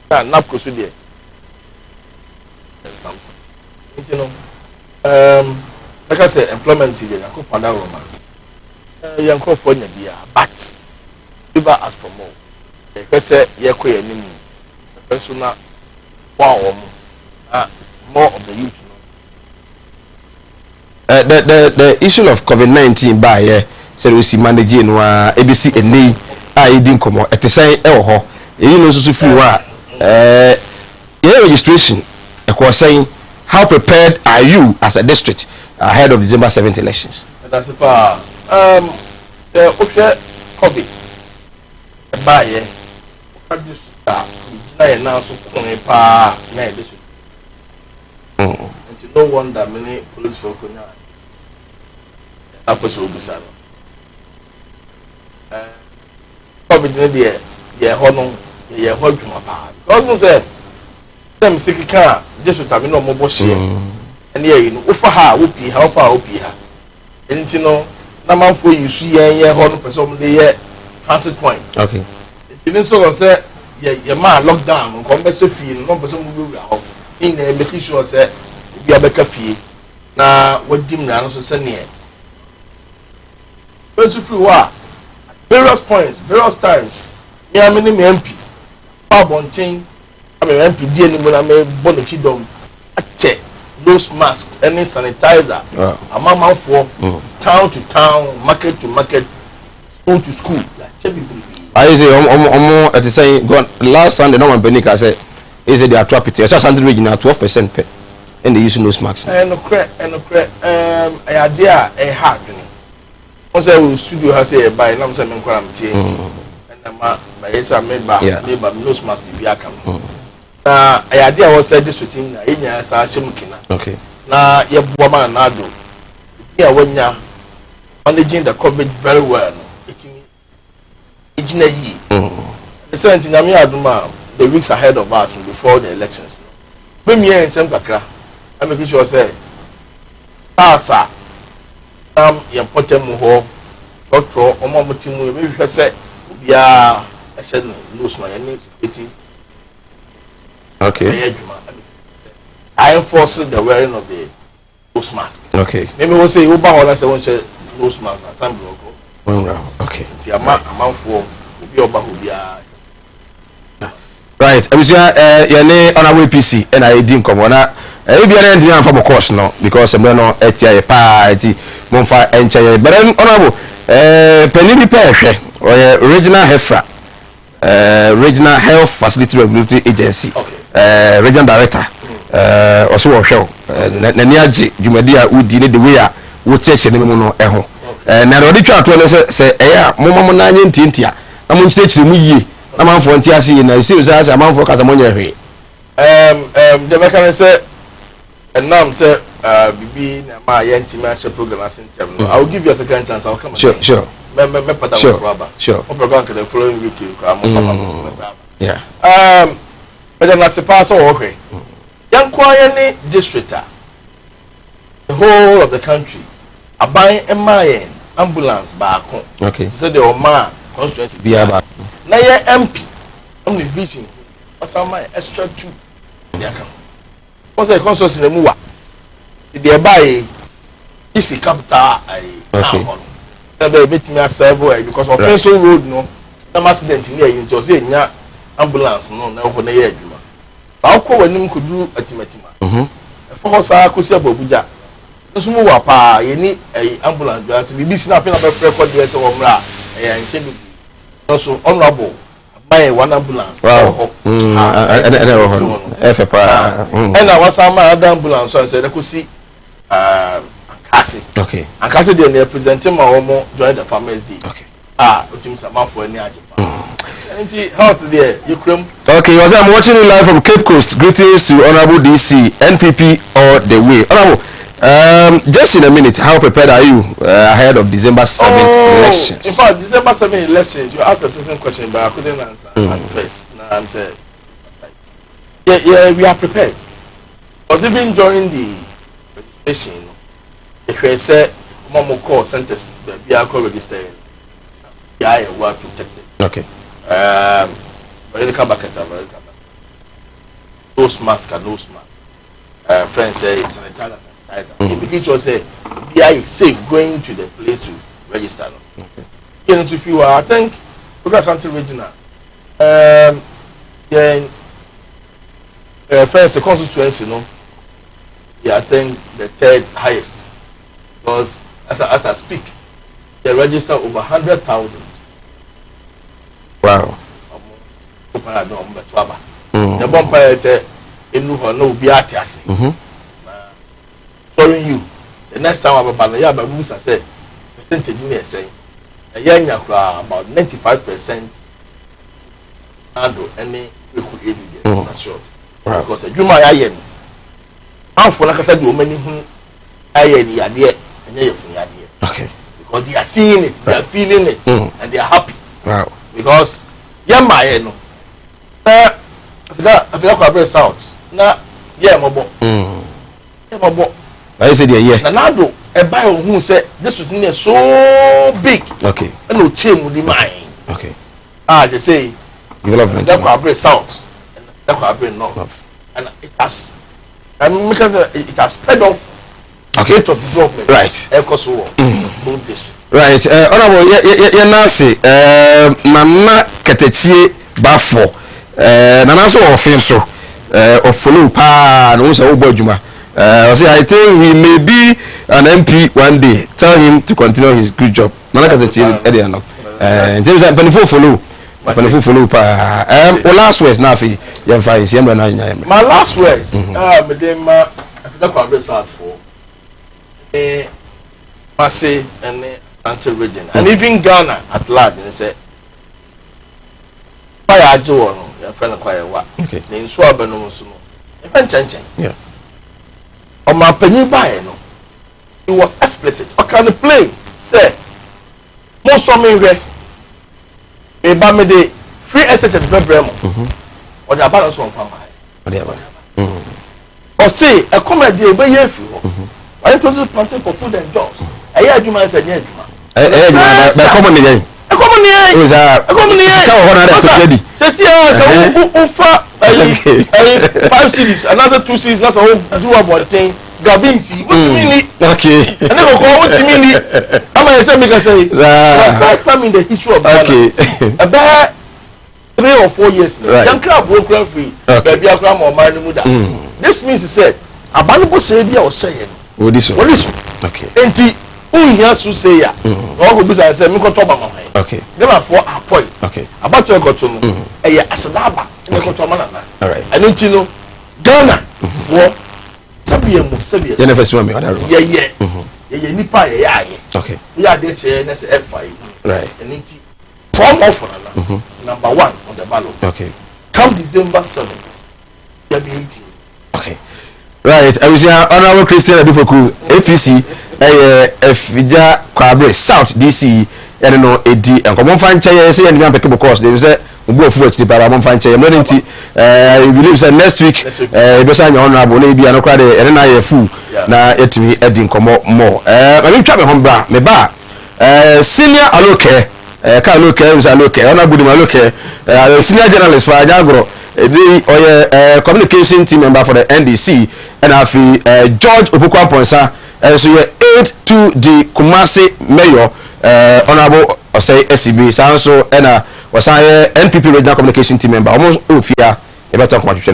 Napco so there. Something. You know, like I said, employment here, I go for that Roma. Young for Nabia, but never ask for more. They say, Yako, any personal wow, more of the youth. The issue of COVID-19 by said we see managing ABC and me I didn't come at the same you know so few your registration was saying how prepared are you as a district ahead of December 7th elections? That's about say okay COVID by now so no wonder many police folk apostle bisano COVID there yeah hono yeah hodwuma pa because no say them sikika just to me no mo share and yeah you know ofa ha opi ha ofa opi ha enti no na manfo yusu yeah hono person dey yeah transit point okay enti so say yeah ma lockdown ko be se fie no person mo be ho in making sure say bi abeka fie na wadim na no so se ne various points, various times. Me am any MP. Abontin, I am MP. Di any mo na me bonechi dom. Check nose mask, any sanitizer. Amama for town to town, market to market, school to school. Like check people. I say at the same last Sunday no one Benika said is they are trapped here. So Sunday region 12% pay. And they use nose masks. And no crack. I idea a hack. Once I will studio has a by nam say men kwara mtie and my yes I made by nose mask be akam na idea was said this routine na enya sa shemkina okay na ye boa man na do here wanya managing the COVID very well ejina yi the sense na me aduma the weeks ahead of us and before the elections me me en sem kakra I make sure say asa ye potem ho totro omo mutimu be hwe se bia I said no smart and it's okay. I enforce the wearing of the nose mask. Okay. Maybe we'll say Uber or I say one share nose mask at time block. Okay. See a man for be over who be right. I was your name on our PC and I didn't come on. Maybe I didn't from a course no because I'm not at your party, Monfa and Chay. But I'm honorable. Penny Pepe or Regional Hefra, Regional Health Facility Regulatory Agency, Regional Director, also show. Naniaji, Jumadia, who did the way would take the Mono Eho. Now, the try to say, Mama Nine Tintia, among stage to me, among for Tiasi, and I still as a man for Catamonia. The mechanism say, and now say, BB, my anti-match program as in I'll give you a second chance. I'll come. Sure. Sure. Sure. The following week, yeah. But then that's a pass over. Young Kwayani district, the whole of the country, a buying a mayan ambulance back home. Okay. So the Oman constituency be about. Now, your MP, only vision, or some extra 2. What's a constituency in the Mua? They buy is the capital. Okay. Bit me a servo because of Fenso Road, no, some accident in here in Jose, ambulance, no, now for the year. I'll call when you could do a timatima. For us, I could say Bobuja. No small wapa, you need a ambulance, because we be snapping up a record years or Mra, and say, also honorable, buy one ambulance. Wow, and I was some other ambulance, so I said I could see. Okay. And Cassie they presenting my homo join the Farmers Day. Okay. Which is a month for any agent. Health there, you come. Okay, I'm watching you live from Cape Coast. Greetings to Honorable DC, NPP all the way. Honorable, just in a minute, how prepared are you ahead of December 7th elections? In fact, December 7th elections, you asked a certain question, but I couldn't answer at first. Now I'm saying, yeah, we are prepared. Because even during the registration, if I say, Momo call centers, we are called registered. Yeah, we are protected. Okay. When come back at America, those masks are those masks. Friends say sanitizer. The picture say, yeah, it's safe going to the place to register. Okay. If you are, I think, look at something regional. Then, first, the constituency, no. Yeah, I think the third highest. Because as I speak, they register over 100,000. Wow. The bumpire said, no be artists. Telling you, the next time I'm about the Musa said, percentage in saying, a young about 95% handle any evidence assured. Because a Juma Ayen, I'm for like I said, you many who Ayen idea. Okay. Because they are seeing it, they are feeling it, and they are happy. Wow. Because Yama, no. I feel like south. Now, yeah, Mobo. I said, yeah. Nanado, a bio who said this was so big. Okay. And no team with the mind. Okay. They say development. That could bring south, and that could bring north. And it has, because it has spread off. Okay. Of development. Right. Both districts. Right. Honorable, Nasi, Nana Katechi Bafo, Nana so offensive, of follow pa, and also Obojuma. I think he may be an MP one day. Tell him to continue his good job. Nana Katechi, Ediano. And James and Penifo follow pa. Last words, Nafi, my last words, I forgot what I said for. Massey and Antil region, and even Ghana at large, and say, "Why are you on your friend acquire what?" Okay, the Swabano, yeah. On my penny buy, no, it was explicit. What can the play say? Most of me, a bamede free SHS Bebremo, or the balance on farm. Or say a comedy obey you. I told you planting for food and jobs. I hear you man said, yeah, common again. A common Ekomuniye. Oza. Ekomuniye. Sika wo na da so ready. Sesi so ufa 5 cities, another 2 cities, na so do about 10. Gabinsi, what do you mean? Okay. And then go what do you mean? Am I say me can say the first time in the history of Ghana. Okay. About 3 or 4 years now. Right. Young crab broke free. Baby akram or man muda. This means he said abanbo say bia o say What this one? What this one? Okay. Enti unhia su say ya. O go bisa say me ko to mama. Okay. Them for our points. Okay. About to go to no. Eh asadaba. Me ko to mama na. All right. And enti no Ghana for Sabiemu. You never see me on that road. Yeah, nipa yeah. Okay. We are there say na say F5. Right. And enti form of number 1 on the ballot. Okay. Come December 7th. Yeah, be 18. Okay. Right. I was honorable Christian Adufoku APC Efija Kwabre South DC and no edi and come on fan chair say and me am because they say we of which the para mon fan chair no nti I believe say next week be say honorable na bia no kra de ene na ye fu na etimi edi nkomo more I mean twa me hom bra me ba senior aloke ka aloke is aloke honorable de aloke senior journalist for Ajagoro the communication team member for the NDC and afi George Opukwanponsa so you aid to the Kumasi mayor honorable Osei SCB so and was NPP regional communication team member almost ofia about talk about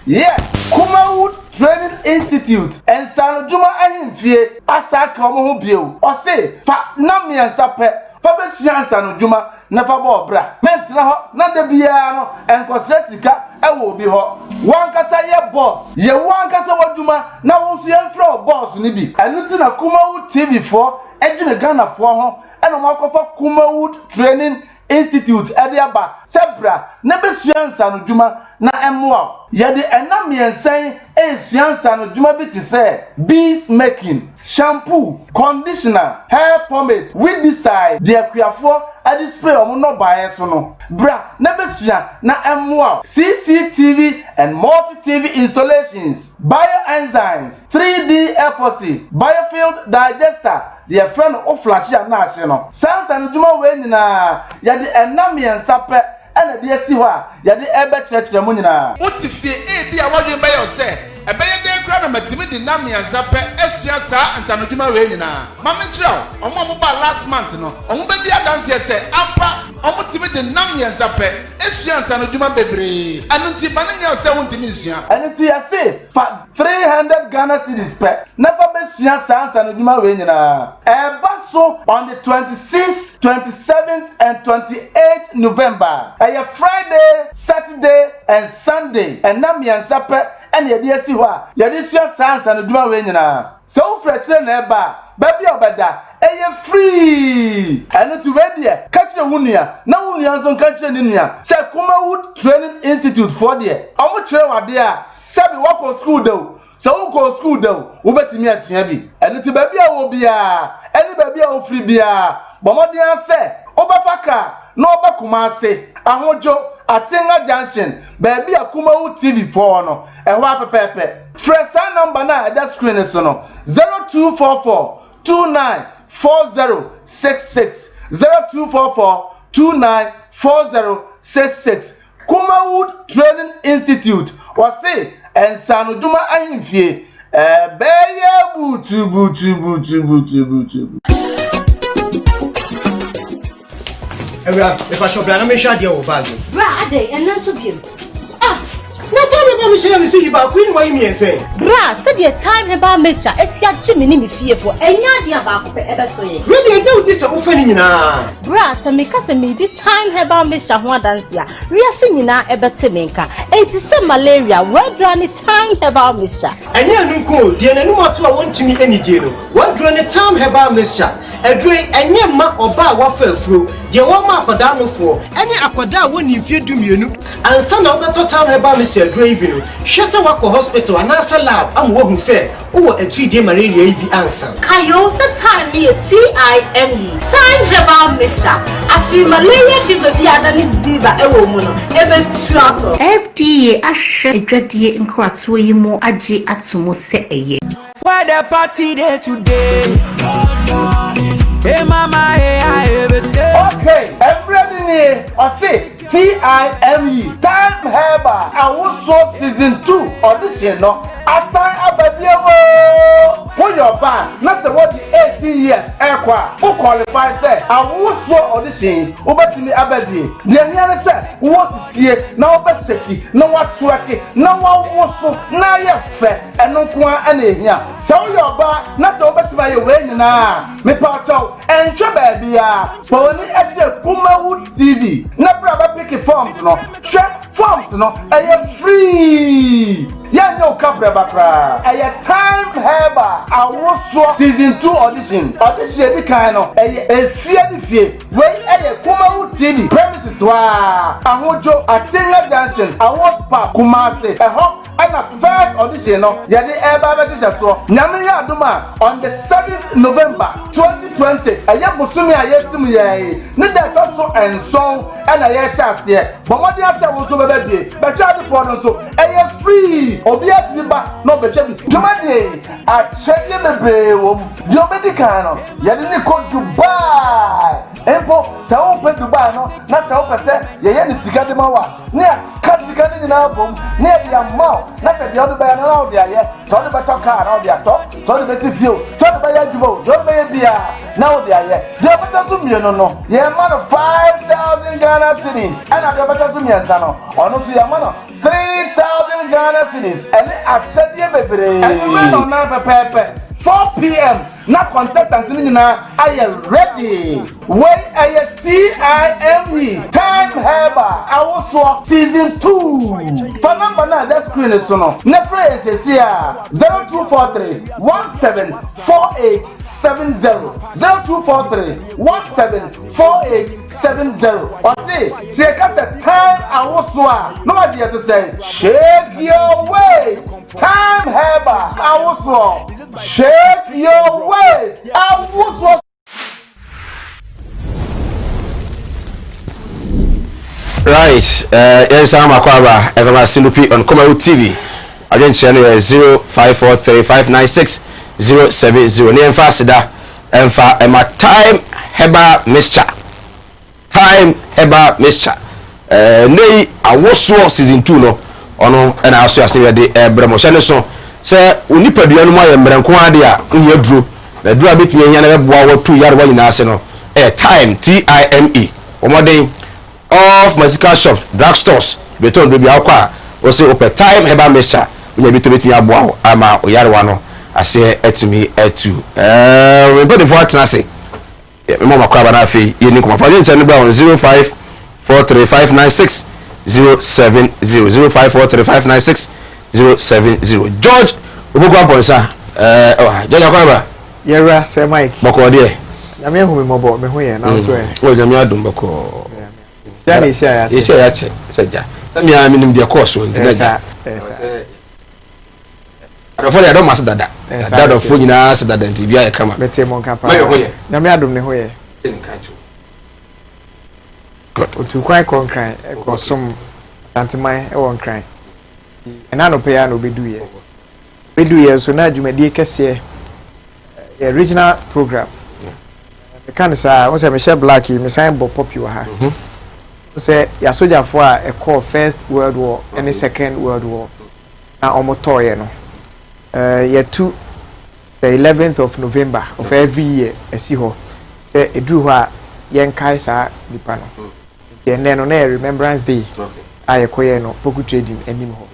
yeah Kumawood Training Institute and San Juma Ahimfie asaka omo ho bio o say fa na miensa pe fa be fiansa no Juma na fa bo bra mentina ho na da bia no enkosre sika e wo bi ho wan kasa ye boss ye wan kasa waduma na wo so ye mfra boss ni bi enu ti na Kumawood TV for edwene Ghana for ho eno makofa Kumawood Training Institute Ediaba Sebra Nebesuansa no Juma na emwa yede enamiensen esuansa no Juma bi ti say bees making shampoo conditioner hair pomade with decide the akuafo adi spray omo no bae so no bra nebesua na emwa CCTV and multi-TV installations bioenzymes 3D epoxy biofield digester the friend of flash ya na ahye no sansa no Juma we nyina yede enamiensa pe ena de asi ho a yede ebe kyerɛkyerɛ mu nyina utifie e bia wadwe bɛ yɛ sɛ ɛbɛyɛ den kra na matimi de namiensa pe asua saa ansano Juma we nyina mame kyerɛw ɔmo ba last month no ɔmo bɛ di adanse sɛ ampa ɔmo timi de namiensa pe asua ansano Juma bebre anunti bane nya sɛ wontimi nsua anunti yase fa 300 Ghana cedis pe never be sua saa ansano Juma we nyina eba so on the 26th 27th and 28th November Friday Saturday and Sunday and namiensa pe and yedi asi ho a yedi sua sansa no Juma we nyina so fra kire na eba ba bia obeda eye free eno to we de ka kire wunua na wunua nso ka kire ni nua se Kumawood Training Institute for de omo kire wade a se bi wako school do so wako school do wo betimi asua bi eno to ba bia wo bia eni ba bia wo free bia bomodian se obafaka no oba Kumasi ahojo Atenga Junction baby a Kumawood TV for no ehwo apepepe fresa number na that screen so no 0244 294066 0244 294066 Kumawood Training Institute wase ensano Juma ahimfie beye butu if I shop na me sha dia wo bag bra ade ena so biem na tell me about me share me see you back queen why me say bra said the time about me sha esia gimi ni me fie for enya dia ba ko pe ebe so ye we dey do this o fa ni nyina bra se me ka se me di time about me sha ho adanse a riase nyina ebe te me nka enti se malaria we dra ni time about me sha enya nu ko die na nu mato a wontimi anidie no we dra ni time about me sha edwe enye ma oba wa fa afuro de wo ma akoda no fo ene akoda woni mfie dumienu ansa na obeto time about me sha edwe ibi no hwe se wako hospital anasa lab am wo hu se wo a 3-day malaria ibi ansa kayo se time ni TIME time about me sha afi malaria fever bi adani ziba ewo mu no ebe tuato FDA ahwe edwadie nkwato yi mu agi atomo se eye where the party day today hey mama hey I ever say say every or say TIME Time Herbal also season 2 audition no assign ababiawo put your band not say what the 18 years ekwa who qualify say also audition obetimi ababie the here say wo sie na obeseki na watwaki na wawoso na ye fe eno ko ana ehia so your band na say obetimi ye we nyina me pa chow enhwe baabia poni eje Kumawood TV na bra ba pick forms no forms no free ya no kabra bakra Time Herbal awoso season 2 audition di kan no efie di fie we Kumawood TV premises wa ahojo Atenga Junction Awards Park Kumasi ana first audition no ya di eba be so nyame ya adoma on the 7th November 2020 busumi ayesimu ye ne da so enson ana ye hyase bomodi ase wo so bebedie betwa di for no so free obi afiba no betwa bi tumade a chede bebe wo di obedi kan no ye de ne ko Dubai empo se wo pe Dubai no na se wo pese ye ne sika de mawa ne katika ni na bom ne dia maw na se dia Dubai na na dia ye so de beto car na dia to so de besi fio so de be ya jubo so be bia na dia ye dia beto so mieno no ye man 5,000 Ghana cedis and dia beto so miensa no ono so ye man 3,000 Ghana cedis and achede bebre and no na pepe 4 p.m. na contestants ni na are ready. Wait TIME Time Herbal also season 2. For number na that screen is no. Ne phrase is here 0243 174870 0243 174870. Or say got the time also no idea to say shake your waist. Time Herbal also shake your waist. Right, yes, I'm Akwaba, Evama Sinupi on Kumawood TV. Again, channel 0543596070. Name Fasida, Emma Time Herbal Mixture. Time Herbal Mixture. Nay, I was season 2 no. Ono, and I also say the promotional so. Say, we need to do no more Mranquadia in your drew. The draw between Yana 2 yard one in Arsenal. Time TIME. One day of musical shops, drugstores, beton baby aqua, or say open Time Herbal Mixture. We need to meet me about Ama or Yarwano. I say to me at you. We put the vote and I say, Mama Kwabanafi, you need to come on 0543596070 0543596070. George Ubukwamponsa George Akwaba Yera say Mike Boko de Nyame hu me mobo me hu ye na so e o nyame adum boko ya ni sha ya che seja sami ya minim de course o ntina adofo ya do mas dada dada fo nyina se dada nti bia ye kama bete mon kapa nyame adum ne hu ye otu kwan konkran ekosom santiman e won kran ena no pe ya no bedu ye so na adwumadi kese original program kan sa won say me share black me sign bo popular ha say ya soldier for a call first world war and second world war na omotoye no year 2 the 11th of November of every year esi ho say edru ho a yen kai sa dipa no yen no na remembrance day aye koye no poku trading enim ho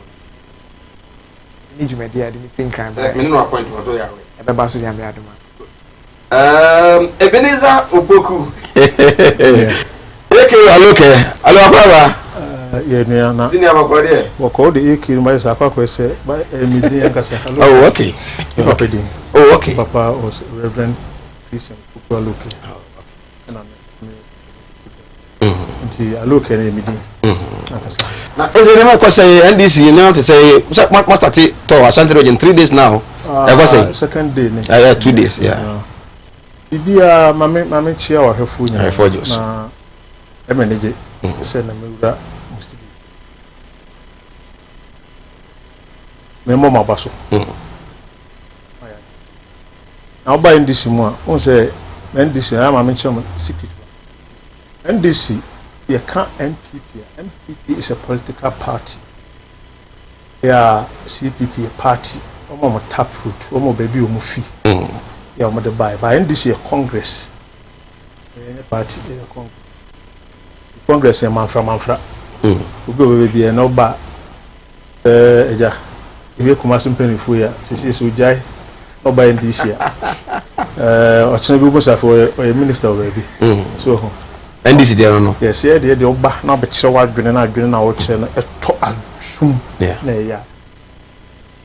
ni jumedi ade mi think crime me no appointment to ya e be ba so jam ya aduma Ebenezer Opoku Eke aloke alo akwaba ye na senior bakwade wako de eke ma sa akwa kwese ba emidi yankasa oh okay oh okay papa was Reverend Christian Aloke nti aloke na emidi yankasa na eze na kwa say NDC you know to say master to Ashanti region 3 days now I go say second day yeah 2 days yeah idia mame chia wa hwefu nya na emeneje se na mewura musiki memo mabaso na oba ndisi mu a on se ndisi na mame chia secret NDC, you can't MPP. MPP is a political party. Yeah, CPP a party. Omo taproot. Omo baby omo fee. Yeah, omo the buy. By NDC a Congress. Any party a Congress. Congress a manfra. Ugo baby a no ba. Eja. If you come as penny for ya, she so jai. No by NDC. Or Chinabu was for a minister baby. So. NDC there no. Yes, yeah, the oba na be kire wa dwene na dwene na wo kire no eto asum. Yeah. Na ya.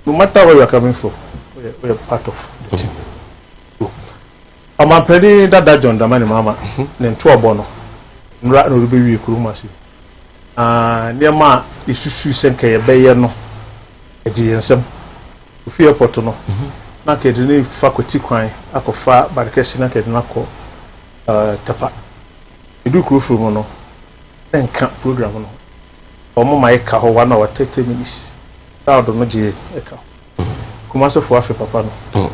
No matter where you are coming from, we are part of the team. Amampedi dada John Damani mama ne nto obo no. Nra no be wi kuruma si. Nema isusu senka ye beye no. Eji yensem. Ofi airport no. Na kedini faculty kwan akofa barkesi na kedina ko tapa. Edu kuro from no enka program no omo mai ka ho 1 hour 30 minutes crowd no je eka Kumasi for afi papa no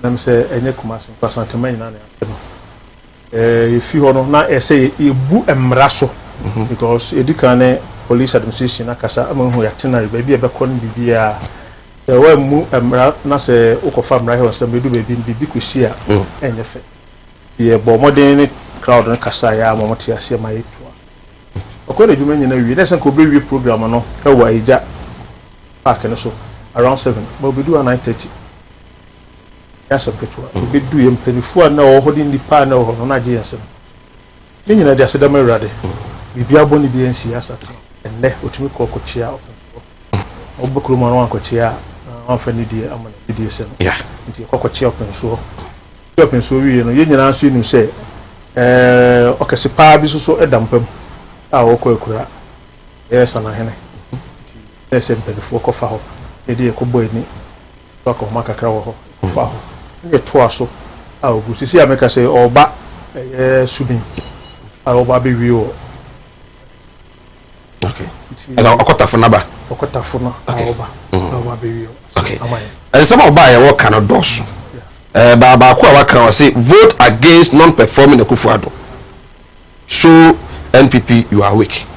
na me say enye Kumasi pasantema nyina na no efi ho no na say ebu emra so because edukane police administration akasa amahu ya tenary ba bia be ko no bibia wa mu emra na say ukofa emra he so bedu bibi kwesi a enye fe ye bo modern crowd na kasa ya momoti ase ma yetu okwere djuma nyina wi na sen ko be wi program no e wa ija park no so around 7 but we do at 9:30 yes apetwa we do yem penifu na o hodi ndi pa na o na je yesem nyina dia se da merade bibia boni bi ensi asatu enne otumi ko kochia obukuru ma no ankochia anfa ni die amana die sem yeah nti kokochia openso wi no nyina so inu se okese pa bi so edampam a okokura yes ana hene yes empelifo ko fa ho e de ko boy ni to ko makakra wo ho fa ho ne to aso a ogusisi ameka se oba subin a oba be wi o okay ana okotafo na ba okotafo na oba be wi o okay and some oba ya wo kan doso Baba ko waka wa say vote against non-performing Akufo-Addo. So NPP you are weak.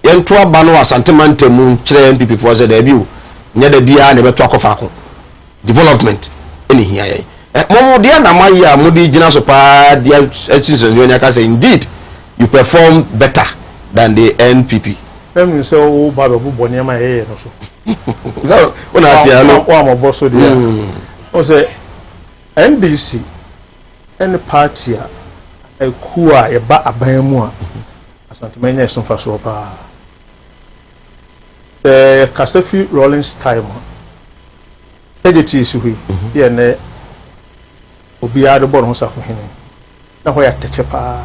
Yeah. Yen to aba no asantema ntemu kire NPP for say da bi o. Nya da bia na beto akofa ko. Development any here. Mo dia na mayi a mo di gina so pa dia citizens you nya say indeed you perform better than the NPP. Em say o ba be bo ne ma ye no so. So una atia no o am boss so dia. O say NDC any party a kuwa e ba aban mu a asantemanya so fa so pa Kasafi Rollins time editi su hui ye ne obi ado bo no safo hene na ho ya teche pa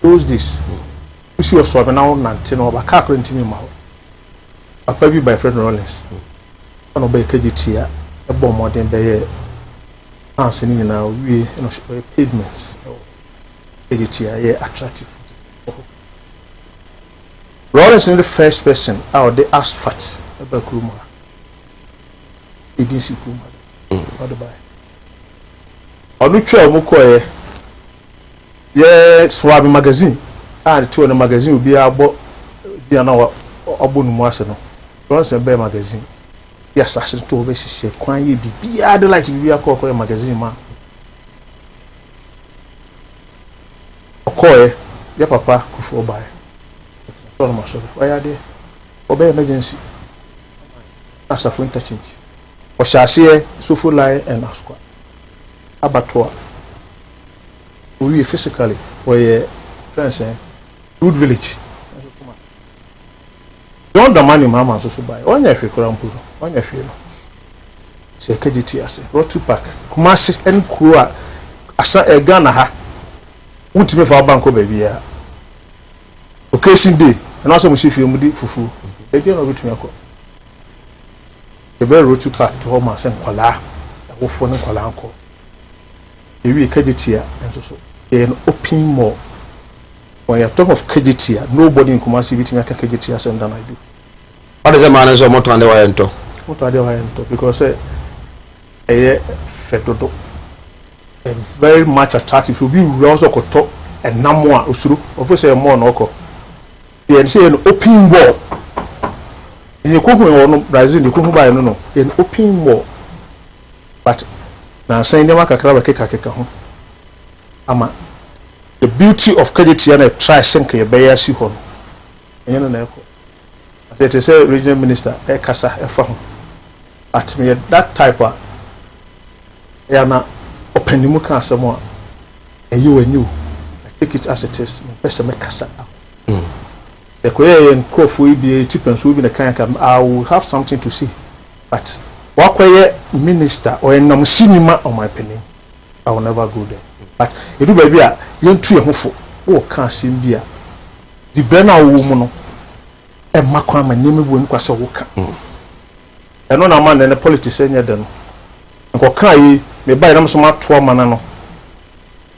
those this usi oso be na wo nante no ba ka akro ntimi ma ho papa bi by friend Rollins ono be kagiti a e bo modern be ye ansini na we no pavements editia ye attractive Rollins is the first person out the asphalt about Kuruma edisi Kuruma what about onu twa mu ko ye swab magazine and to the magazine will be abo dia na obo nu mu ase no Rollins be magazine yes asin to be hye kwan ye bibia de like bibia ko magazine ma okoye ya papa kufu obae from maso why are they obey emergency asafo interchange o shase sofu line and asqua abattoir we physically we friends good village don't the money mama so buy onya hwe kura mpuro onya hwe no se kagiti ase rotu park Kumasi en kuro asa Ghana ha untime fa banko baby ya occasion day and also mushifi mudi fufu ebi no bitumi akọ ebe rotu park to home asen kwala wo fo ne kwala anko ewi kagiti ya enso so en open more when you talk of KGT, nobody in Kumasi bitimi aka KGT asem than I do. What is the man so moto ande wa ento? Moto ande wa ento because fedodo very much attractive. So we also got and Namwa Usuru, of say more noko. The say an open war. In the Kumu Brazil, you couldn't buy no, an open war. But now saying the Makaka Keka Ama. The beauty of Kajitiana try Senke Bayer Sihon. And you know, I say regional minister, Kasa, Efahon. At me, that type of Yana open the muka somewhere, and you and you, I take it as it is, best make Kasa. The Korean Kof will be a tip and will be the kind of I will have something to see. But what minister or a non cinema on my penny, I will never go there. But you do baby, young tree hopeful, oh, can't see beer. The Brenner woman, and Macquam and Nimi won't pass a walk. And on a man and a politician, then. And Kokai may buy them so much to a man,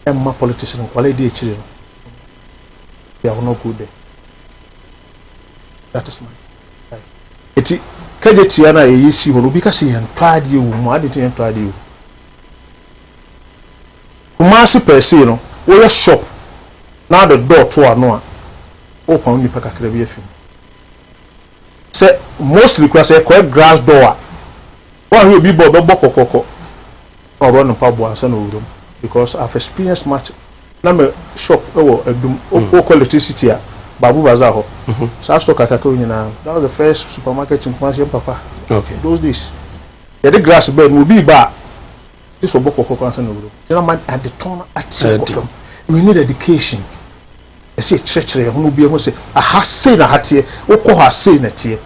and my politician, quality children. They are no good there. That is my life. It's Kajetiana, a see who because he tried you, more didn't try you. Kumasi per se, no, we shop. Now the door to our no open only pack a crabby film. Say most requests a quick grass door. One will be Bob Coco or run a pub once and room because I've experienced much. Number shop or a doom or electricity. Babu Bazaho. So I stock at That was the first supermarket in Kumasi, Papa. Okay. Those days. The grass bed will be bar. This will Boko Concern. At the turn at from. We need education. I say treachery, who will be able to say, I have seen a hat here, or has seen it here.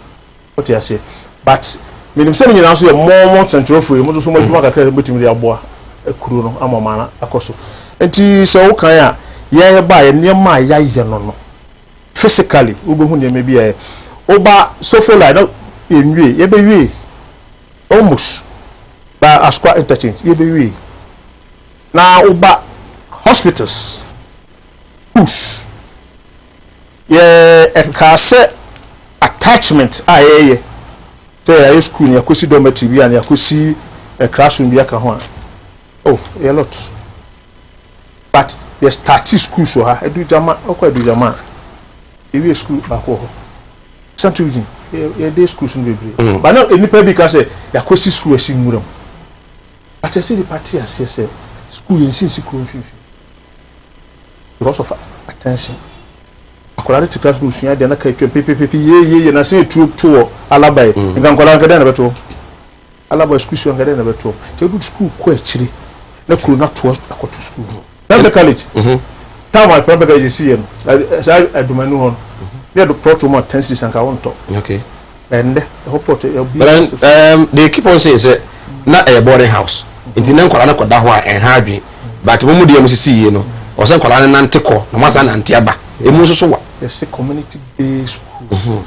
What I say. But, meaning sending you answer more central for you, so much more between the Aboa, a Kuruno, Amamana, Akoso. And tea so kaya, ya by near my yay, physically, Ubuhunia may be a Oba so full like in we, ye be almost by a square interchange, ye be we. Now, Oba hospitals, push, ye a cassette attachment, aye, say I school near Kusi dormitory and Yakusi a classroom, Yakahan. Oh, a lot. But there's 30 schools, so I do Jama, or do Jama. If you school back home, something a day school should be brave. But not any public can say, Yakusi school is in room. But I say the party has said, school in Sinsi because of attention. According to class schools, you had a PPP, ye, and I say to Alabai, and Gangola Gadan Alabai school, and Gadan about two. They do school quietly. They could not to school. Not the college. Time my primary you see him. I do my new one. They had to proto more tenses and I want to. Okay. And hope but they keep on saying, not a boarding house. It's in Ankola Kodawa and Harvey, but when we see you know, or some Kolan and Antico, Masan and Tiaba, a Musuwa. Yes, a community based school.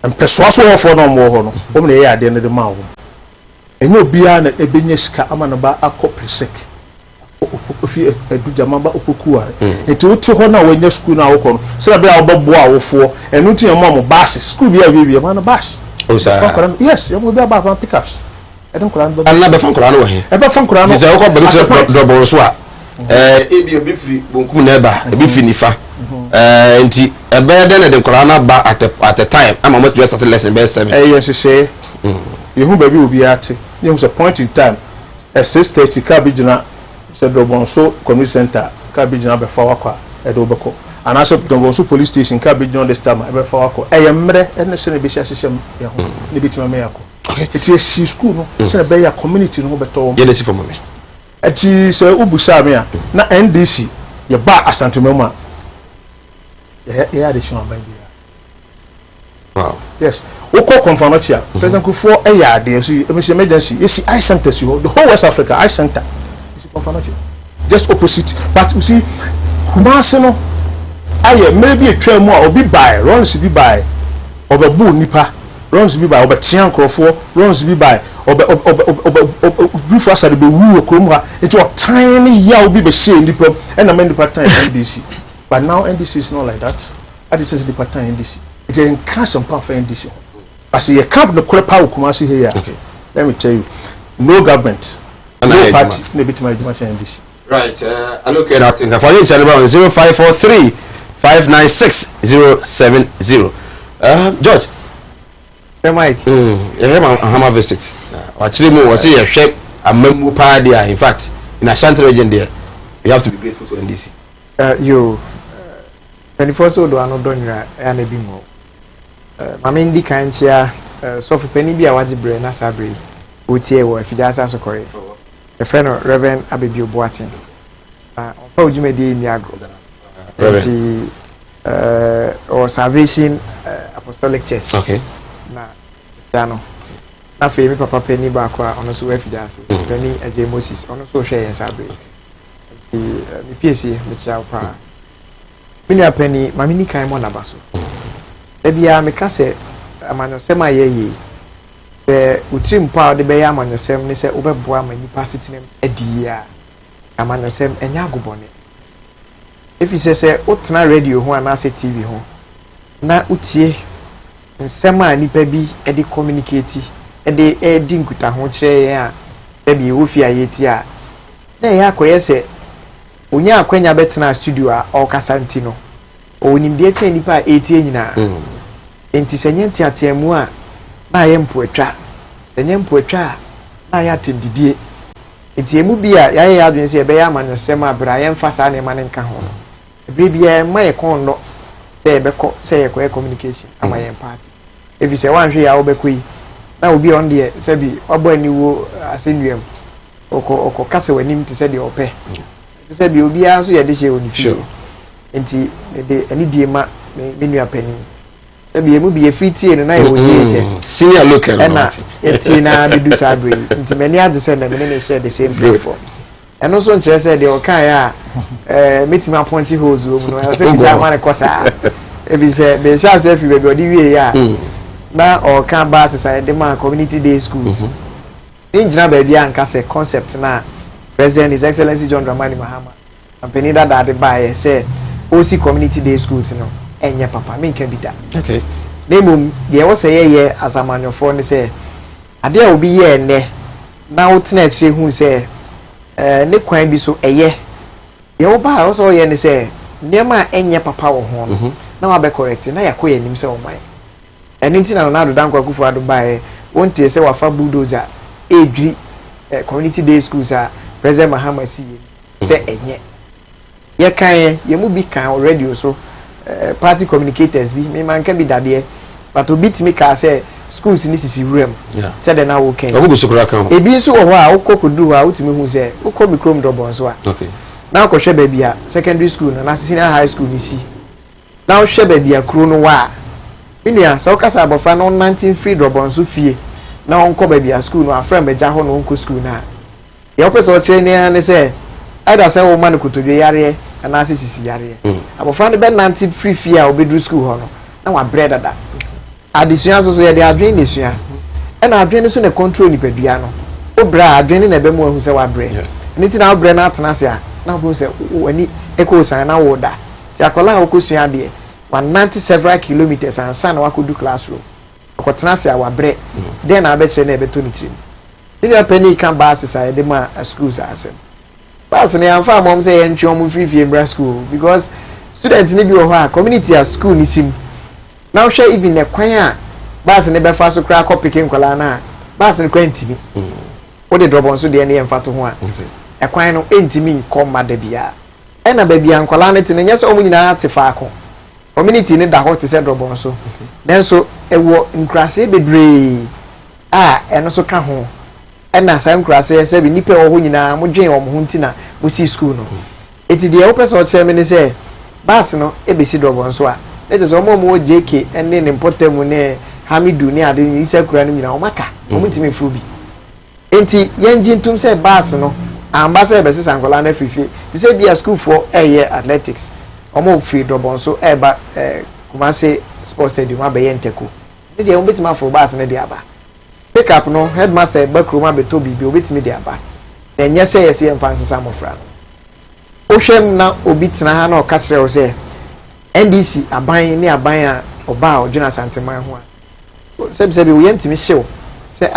And persuasion for no more, only at the end of the mouth. And no beyond a Beneska Amanaba a couple sick. If you do Jamamba Opukua, it will to honor when your school now come. So I'll Bobo for and not your mom basses. School be a man of bash. Oh, sir. Yes, you will be about pickups. I don't call them. I'm never from Corano here. Ever from Corano, double swap. It be a bit free, Bunkuneba, a bit finifa. And a better than the Corana bar at the time. I'm a much better lesson best 7. Yes, you say, you who baby will be at it. There was a point in time. A 6:30 cabin. Said Robonso Community Center, Cabbage number 4 at Obako. And I said Robonso Police Station, Cabbage on this time, ever 4 I am ready and the Senate Bishop, it is a school, Senate Bay community, no better. Yes, for me. It is Ubusamia, not NDC, your bar as Santumoma. Additional idea. Wow. Yes. We call confirmation. President Kufuor a yard, there, see, emergency. You see, I sent us, the whole West Africa, I sent her. Just opposite, but you see, Kumaseno, I maybe a train more or be by, runs to be by, or a bull nipper, runs to be by, or a Tian Crawford, runs to be by, or roof us at the Woo Krumha, into a tiny yell be the same diplo, and a many part time NDC. But now NDC is not like that. I did the part time NDC. It's a custom power for NDC. I see a camp no power Kumasi here. Let me tell you, no government. No party, maybe to my dimension in this. Right, allocate that in for you channel 0543 596 070. George. Hey Mike. Mahama visit. Actually, more was here shape a memo party. In fact, in Ashanti region there, you have to be grateful to NDC. You 24 so do another and a bit more. Mamindi Kanchia, so for penny be a wajibre na sabri, Utie or if you just ask a correct. A friend of Reverend Abibu Boatin. How you may be in Yago. Or Salvation Apostolic Church. Okay. Na Dano. Na femi papa penny bakwa on so refugee. Penny a Moses on so share sabri. The PSC which are pa. Minya penny mamini kai mo na baso. Ebia me ka se amanyosem ayeyi. The utrim pa de be amanyosem ne se obeboa manipa sitinem adi a amanyosem enya agobone. If you say utna radio ho ana se TV ho na utie nsem a nipa bi e de communicate e de di nkuta ho kire a se bi wo fi ayeti a na ya koye se onya akwanya betena studio a okasa no onimde che nipa a etie nyina enti senye ntiatemu a na ye mpoatwa senye mpoatwa na ya tendidie enti emu bi a ya adwen se ebe ya amanyosem abra ye mfa sa ne mane nka ho ebe bia ma ye kon no se ebeko se ye ko communication ama ye party if you say wan hwe ya obekoi na obi on de se bi obo aniwo asenuam oko kase wanim te se de ope se bi obi a so ye de hye oni fi enti de ani die ma menu apani se bi emu bi e fitie no na ye wo GHS senior local na eti na bidu sabre enti mani adu se na me ne share the same platform eno so nkyere se de okan ya meeting appointee holes wo no ya se bi ta ma ne kosa e bi se be sha se fi be odi wie ya na okan ba se de ma community day schools injina ba bia nka se concept na President His Excellency John Dramani Mahama company that de buy say OC community day schools no enye papa me nka bida okay nemum de wo say ye asamanyofo ne say ade a obi ye enne na wotena akire hu say ne kwan bi so eye ye wo ba wo so ye ne say nema enye papa wo ho no na wa be correct na yakoye nim say o man eni nti na Ronaldo dankwa kufu ado buy wonte say wa fa bulldozer edri community day schools a President Mahama si say enye ye kan ye mu bi kan already so party communicators bi me man kan bi dade but obi timi ka say schools ni sisi room say de na wo kan obu sukura kan e bi nso wo ho a ukokudu a utimi hu say ukobi krom dobon so a okay na ko hwe ba bia secondary school na senior high school ni si na wo hwe ba bia kro no wa minia so kasa abofa no 19 free dobon so fie na onko ba bia school no afrem beja ho no onko school na ye opese o chere ni ne say either say wo man kutodwe yare na sisi yare abofa no be 19 free fee a obedru school ho no na wa bread dada addition so ye dey adwen ni sua e na adwen so na control ni padua no obra adwen na be mo hu say wa bread ni ti na bread na atena se a na bo say wani eko san na wo da ti akola okosua de 190 several kilometers and san na wakodu classroom akotena se a wa bread then na be chere na be to ni trim ni ya penny kan ba asesa de ma schools asem pass na am fa mom say ye ntwe om free fee school because students ni bi wo ha community a school ni sim now share even the kwan a bus ne be fa so kra ko pikin kwala na bus ne kwan ntimi wo de drop on so de ne emfa to ho a e kwan no entimi nko ma da bia e na ba bia nkwala ne tene nyese omu nyina ate fa ko community ne da ho te se drop on so then so e wo nkrase bebre a e no so ka ho e na sa nkrase se bi nipa wo ho nyina mo dwen wo ho ntina mo si school no eti de wo person che me ne se bus no e be si drop on so a it is omo JK ene ne potem ne Hamidu ne ade ni sekura ne nyina omaka omutimi frubi enti yenji ntum se bus no ambassador be sisa nkola na fifi ti se bia school for athletics omo free dobon so eba Kumasi sports stadium abaye nteko ne de obetima for bus ne de aba pick up no headmaster bakroma betobi bi obetimi de aba enye se yesi emfansisa mofra no ohwem na obitina ha na o ka kire o se NDC aban ni aban a oba odwena santeman ho a sebi wo yentimi hyew se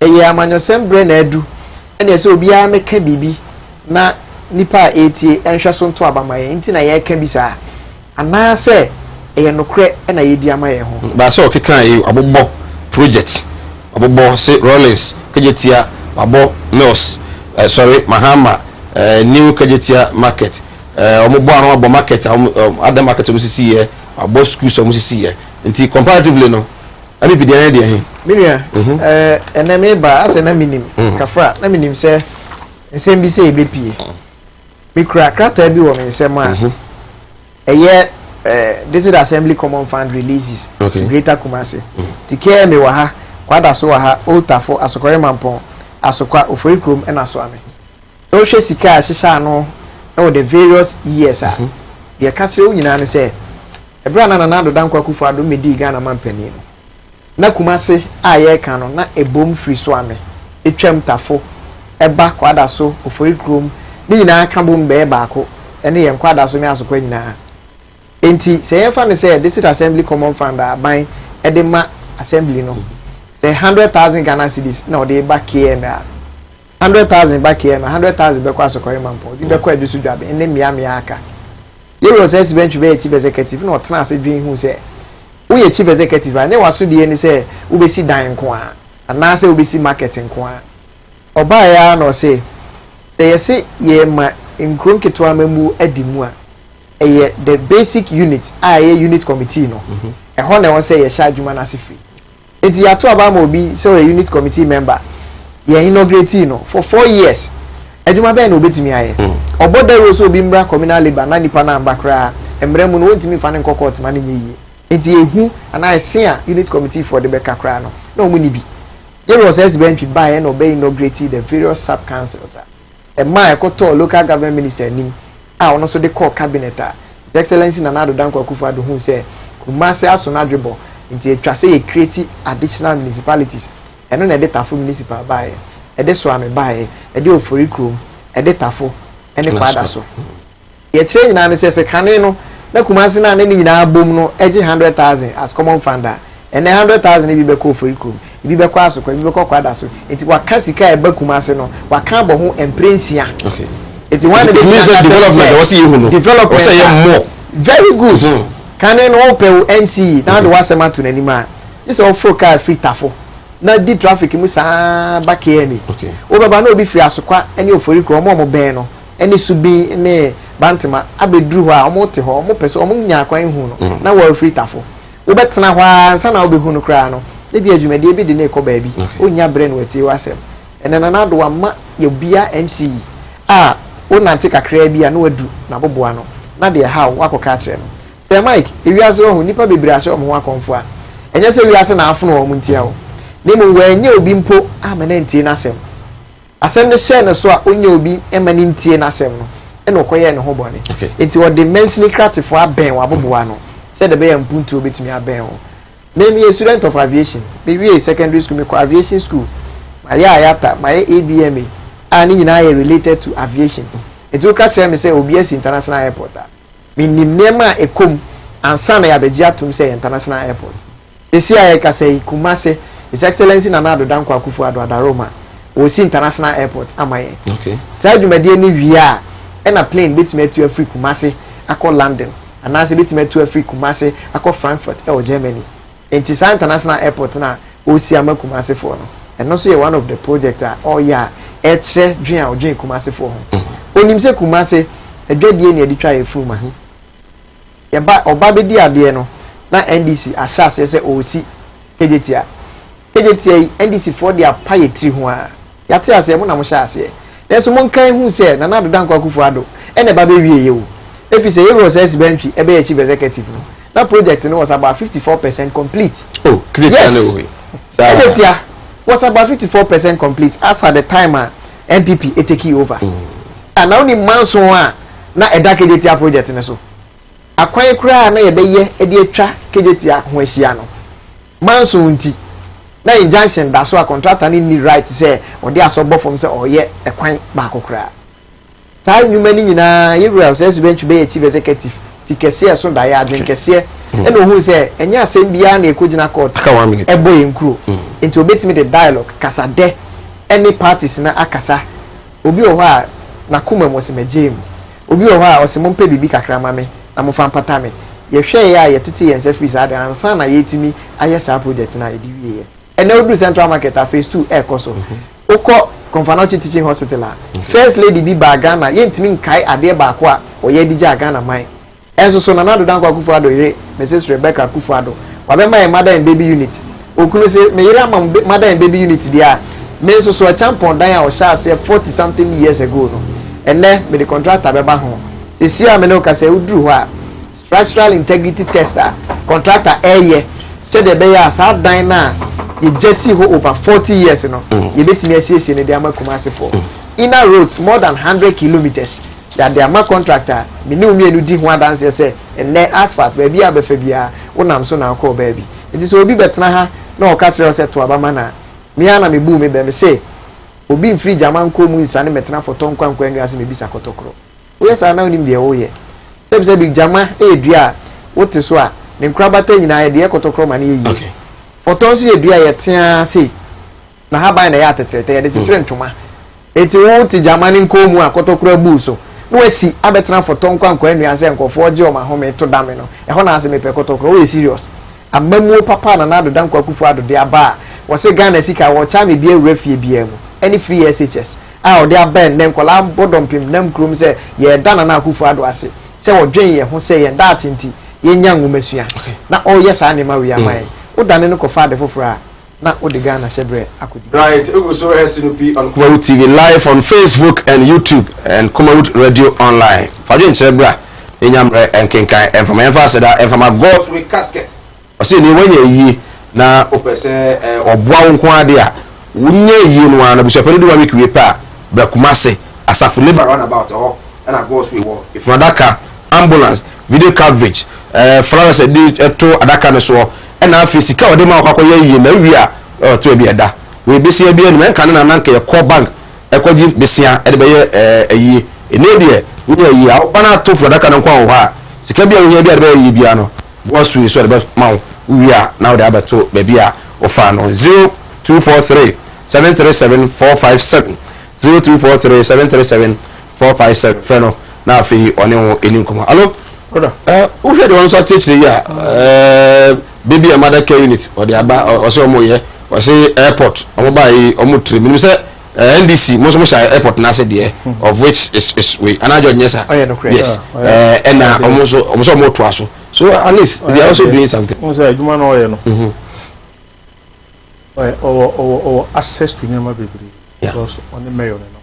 eye amanyosem bre na adu ene se obi a meka bibi na nipa etie enhwe so nto abamaye nti na ye ka bi saa ana se e no kre na ye di amaye ho ba se okeka yi abobbo project abobbo se Rollins kajetia abo Mills sorry Mahama new kajetia market omogbo anu abo market adam market mo sisi ye abo schools mo sisi ye nti comparatively no abi bi dey dey minia eneme ba ase na minim kafra na minim se nsem bi se ebepie mi kra krata bi wo mi nsem a eye this is assembly common fund releases to Greater Kumasi tike me wa ha kwada so wa ha Oltafo asokore mampon asokwa ofori krom e na so ame so hwe sika a hyehyɛ no e the various years a de ka se onyina ne se ebra na na adodan kwakufu ado medi Ghana mampani no na Kumasi a ye ka no na ebom free so ame etwam tafo eba kwada so ofori krom ni nyina ka bom be baako ene ye kwada so me asokwa nyina enti se ye fa ne se this is assembly common fund ban edema assembly no say 100,000 Ghana cedis na ode back here na 100,000 back here na 100,000 be kwa asokwa mampo di be kwa edu su dwabe ene mia aka ye ro se bench be chief executive na otena ase dwin hu se wo ye chief executive na waso de ni se wo be si dan nko a ana se wo be si market nko a oba ya no se ye se ye ma nkron ketwa mamu adimu a the basic unit unit committee no e ho na won say ye sha adwuma na se free enti ya to aba ma obi say a unit committee member ye inaugurate no for 4 years adwuma be na obetimi aye oboda ro so obi mbra communal labor na nipa na mbakra emre mu no wontimi fa ne kokot ma ne nyi enti ehu ana ese a unit committee for the beka kra no na omu ni bi ye ro say bench buy na obe inaugurate the various sub councils e ma ekoto local government minister nim ono so de call cabinet his excellency na nado danko akufa do hu say Kumasi aso na dwebo nti etwa say create additional municipalities eno na de tafo municipal bae e de so ame bae e de ofori krom e de tafo ene kwada so ye tire nyina ne se kane no na Kumasi na ne nyina bom no eje 100,000 as common funder ene 100,000 e bi be ko ofori krom e bi be ko aso kwa e bi be ko kwada so nti wakasika e ba Kumasi no waka bo ho emprensia okay. It's one of the development was you know development say more very good can no open MC now the was to nanima this all folk car free tafo na di traffic mu sa back here ni okay o baba na obi free asokwa ene ofori kro mo ben no ene subi ne bantama abeduru ha omo te ho omo pese omo nya akwan hu no na wa free tafo wo betena hwa sa na obehu no kra no e bi adwumade bi de na ekọ baabi o nya brain wati wasem ene na do wa ma ye bia MC a wona nte kakra bia na wadu na boboa no na de ha wakoka kire no se Mike ewiase ho nipa bebre ahye omo akonfo a enye se wiase na afono omo ntia ho nemu wanye obi mpo amana ntie na asem de share no so a onye obi emani ntie na asem no ene okoye ne ho bone enti wo de mensely cratifo aben wa boboa no se de be ya mpuntu obetimi aben ho name a student of aviation maybe a secondary school me aviation school my ayata my ABMA and nyina related to aviation it will catch me say OBS international airport minim nema ekom ansa na yabegia tum say international airport esi aye ka say Kumasi his excellency na nado danko akufu ado adaroma o si international airport amaye okay sa dwumade ni wia e na plane betime to free Kumasi akọ London anase betime to free Kumasi akọ Frankfurt e o Germany enti sa international airport na o si ama Kumasi for no and also one of the project oh yeah etre dwen a dwen Kumasi for ho onim se Kumasi edwadie ne edi twa efuma ye ba oba be di ade no na NDC asase se o si kejetia NDC for dia paye tri ho a yate ase mo na mo sha ase leso mo nkan hu se na nado danko akufu ado ene ba be wie ye o efi se ye process bench e be chief executive no that project no was about 54% complete oh create yes. Kejetia was about 54% complete as at the time NPP take over and now ni manso a na eda Kejetia project ne so akwan kura na ye be ye e de atwa Kejetia ho ahia no manso nti na injunction da so a contractor ni right say odi asobo from say oye ekwan ba kokura ta nyuma ni nyina ye real say bench be chief executive ti kese so da ya adwen kese ene ohu say enya asem bia na ekogina court ebo yenkuro enti obetimi the dialogue kasa de any parties na akasa obi o ha na kuma mo se megem obi wo ha o se mo mpe bibi kakra ma me na mo fa mpata me ye hwe ya ye tete ye nse free sa de ansa na ye timi aye sa project na ye di wie ye ene odu Central Market phase 2 e koso ukọ Konfanochi Teaching Hospital first lady bi ba Ghana ye ntimi nkai ade ba ko a oye di ja Ghana man enso so na nado dan kwa Kufuado ire Mrs Rebecca Kufuado wabe my mother and baby unit okunu se me yira ma mother and baby unit dia me nso so champion dan a o sha say 40 something years ago no enne me the contractor be ba ho se sia me no ka se uduru ho a structural integrity tester contractor eye said the beya sa dan na ye jesse ho over 40 years no ye betimi asiesie ne de ama Kumasi for inner roads more than 100 kilometers that the ama contractor me ne omienu di ho adanse say enne asphalt ba bia be fa bia wonam so na akọ ba bi nti so obi betena ha na o ka kire say to abama na me ana me bu me be me say obi mfiri jaman ko mu insane metena foto nkwankwa ndu ase me bisa kotokro wo yesa na onim de wo ye se bi jama edua wote so a ne nkrabata nyina ye de kotokro ma ne yi okay foto so edua ye tia se na ha ban na ya tetrete ye de tire ntoma eti wo ti jama ne nko mu akotokro abu so no wasi abetena foto nkwankwa ndu ase nkofo je o ma home to dame no e ho na ase me pe kotokro wo serious amamu papa na nado dan kwa Kufuado de aba wo se Ghana sika wo cha me bia wrafie bia mu any free SHS a de aba nem kola bodompim nem krom se ye dana na Kufuado ase se wo dwen ye ho se ye da tinti ye nya nwomesua na o yes ani ma wi amai wo dane no kofa de fofora na o de Ghana shebre akodi right we go so SNP on Kumawood TV live on Facebook and YouTube and Kumawood Radio online fadwen chebra enyamre enkenkan enfama enfasa da enfama God's Way casket o se ni wanya yi na opese oboa nko ade a wunye yi no ana bushapani do week we pa ba Kumasi asafu liver run about oh and God's Way war if adaka ambulance video coverage flowers to adaka no so and na fisika o de ma kwakoye yi na wi a to bi eda we besia bi enu enka na nanka ye call bank ekwaji besia e de be yi ene de wunye yi a bana to for adaka no kwa ho a sika bi a wunye bi a de be yi bia no God's Way so de be ma we are now the abato baby a ofa no 0243 737 457 0243 737 457 feno na afi one wo eni nkoma allo brother who hear the one so teach ya baby a mother care unit or the aba or so mo ye or say airport omo bai omo trip me say NDC most of airport na say there of which is we anajo nyesa yes and na omo mo to aso so at least they are also doing something mo say aduma no ye no or access to nyama bebre because on the mayor no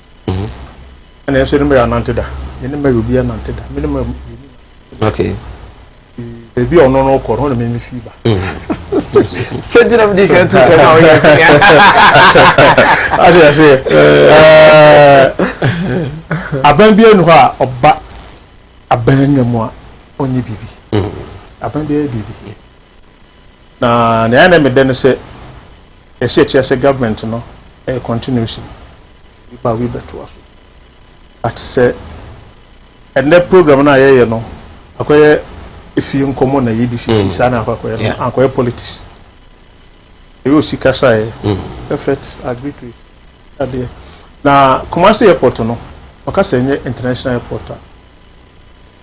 and I say the mayor nanteda the mayor bi nanteda minimum okay ebi ono no ko no me fiba se dina me diga tu tena o yes I say aban bi enu ha oba aban nyamu a onye bibi aban bi bibi na na me den se SHS government no continuation ba we beto aso at say and that program na ye no akoye efie nkomo na yedisi sana akoye no akoye politics you sika sai effort agree to it ade na Kumasi airport no okasa enye international airport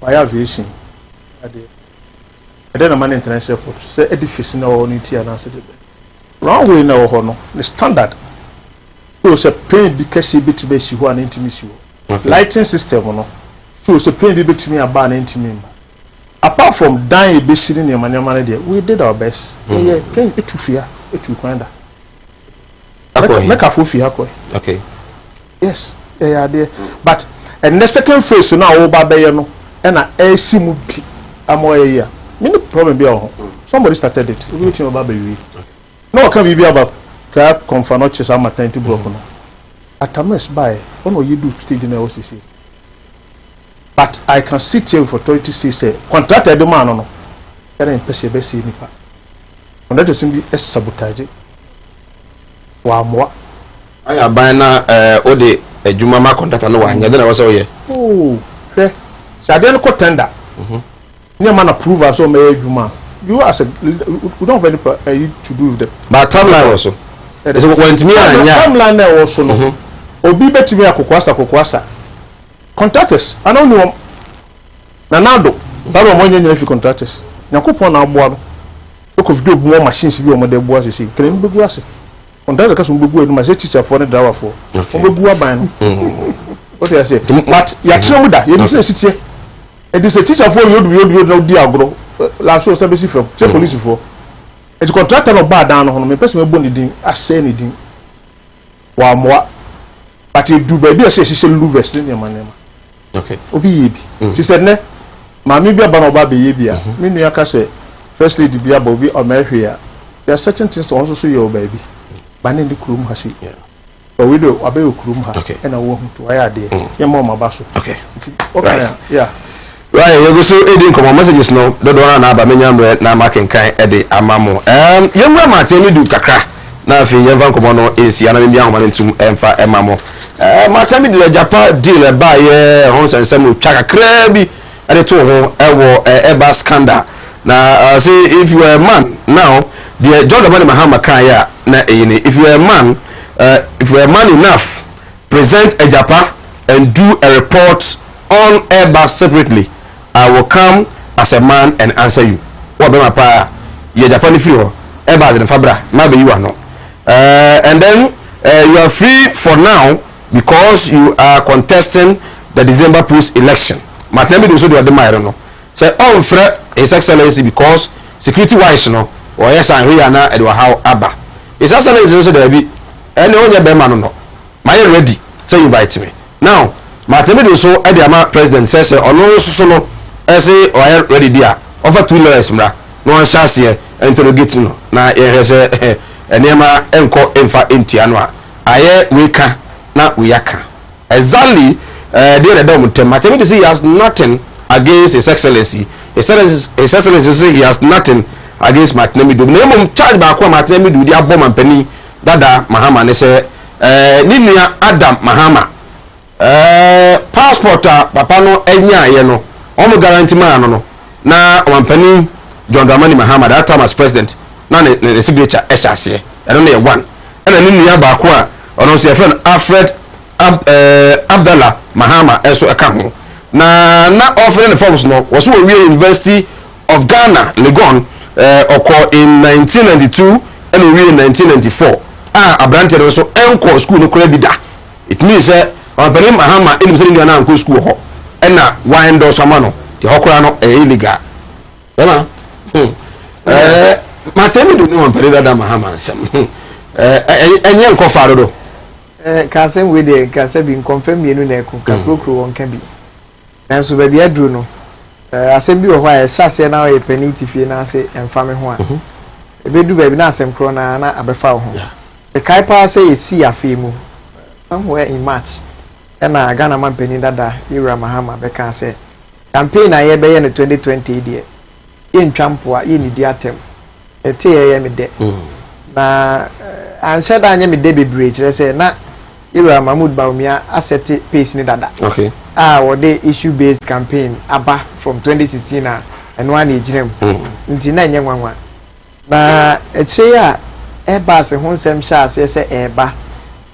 by aviation ade ade na man international airport say edifice na o ni tia na se de runway na ho no the standard so se plane bi kase bitime si ho an intimi si ho lighting system no so se plane bi bitime aba na intimi apart from dying be sitting in manyama there we did our best yeah plane etufia etu kwanda make a fufi akoi okay yes yeah there but and the second phase na wo ba be no e na esi mu bi amoye ya many problem be ho somebody started it we team ba be wi no can be about ka Konfanochi sa maternity block no atames by ono yidu stage na OCC but I can sit here with authority say contractor do man no there in pese be see nipa on that is be sabotage wa mo aya ban na ode adwuma ma contractor no wa nya de na wo ye oh hwe sade no ko tender ni man approve as o me adwuma you as a we don't have any to do with them but timeline also so when to me anya timeline na also no obi betimi akokwasa contractors ana oni won na nado baba mo nyanya fi contractors yakopon na aboa no ko video bu machines bi o mo de boa sisi kren begu ase contractor ka so begu enu ma se teacher for ne driver for o begu aban no what you say but ya tell da you say sitie it is a teacher for you no di agro la so service from say police for it contractor no bad down no me person me bo ni din ase ni din wa moa but you do baby say she louvers ni manema okay obi yebi she said ne mami bia ba no ba be yebia me nua ka say first lady bia ba obi omerhwe ya there are certain things also so your baby ba ne ndi kurum ha si but we do abe okurum ha e na wo hu to ya de ye ma ma ba so okay okay yeah right you go so edin come messages no do na aba menya mre na makenkan e de amamo yemra matemidu kakra na afi yemva nkomo no esi ana bia homa ntum emfa emamo matemidu le japa deal ba ye ho sensem twa kakra bi ade to ho ewo eba scandal na say if you are a man now the John AMIDU-MAHAMA kan ya na if you are a man if you are man enough present a japa and do a report on Airbus separately, I will come as a man and answer you. What be my pa? You Japan feel Airbus and Fabra, maybe you are not. And then you are free for now because you are contesting the December post election. Matemi do so do admire no. Say on fret His Excellency because security wise no or yes and we are now at how Abba. His Excellency also there be and no be man no. My ready so you invite me. Now Matemi do so at the president says ono so no say or ready there over 2 lawyers mra no one chance here interrogate no na e say enema enko emfa entia no a aye we ka na we yaka exactly the dom tem Matemi say he has nothing against His Excellency. His Excellency say he has nothing against Matemi do name charge ba kwa Matemi do dia bomb ampani dada Mahama ne say ni nua Adam Mahama passport papa no enya ye no omo guarantee man no na ampani John Dramani Mahama that time as president na ne signature ese e no na one na ni nua ba kwa ono say friend Alfred Abdallah Mahama eso eka ho na offering the forms no was we University of Ghana Legon in 1992 and we in 1994 abrante no so enko school no kora bi da it means say Ampani Mahama in say na enko school ho na wine do sama no the hokora no illegal ema Matemi do no Ampani dada Mahama nsem enye enko faro do ka sem we dey ka se bi confirm yenu na ekun ka krokro won ka bi nanso ba bi aduru no asem bi wo hwa e hyase na o penalty fie na ase emfa me ho a ebedu ba bi na asem kro na abefa ho e kai pa say e si afi mu somewhere in March na Ghana man penny dada AMIDU-MAHAMA be ka say campaign na ye be ye no 2020 die in twampo a ye ni di atem e te ye me de na anse da anya me de bebre kire say na AMIDU Bawumia asset pace ni dada okay what the issue based campaign aba from 2016 and one ejirem nti na nye nwanwa na eche ya eba se ho nsem sha se eba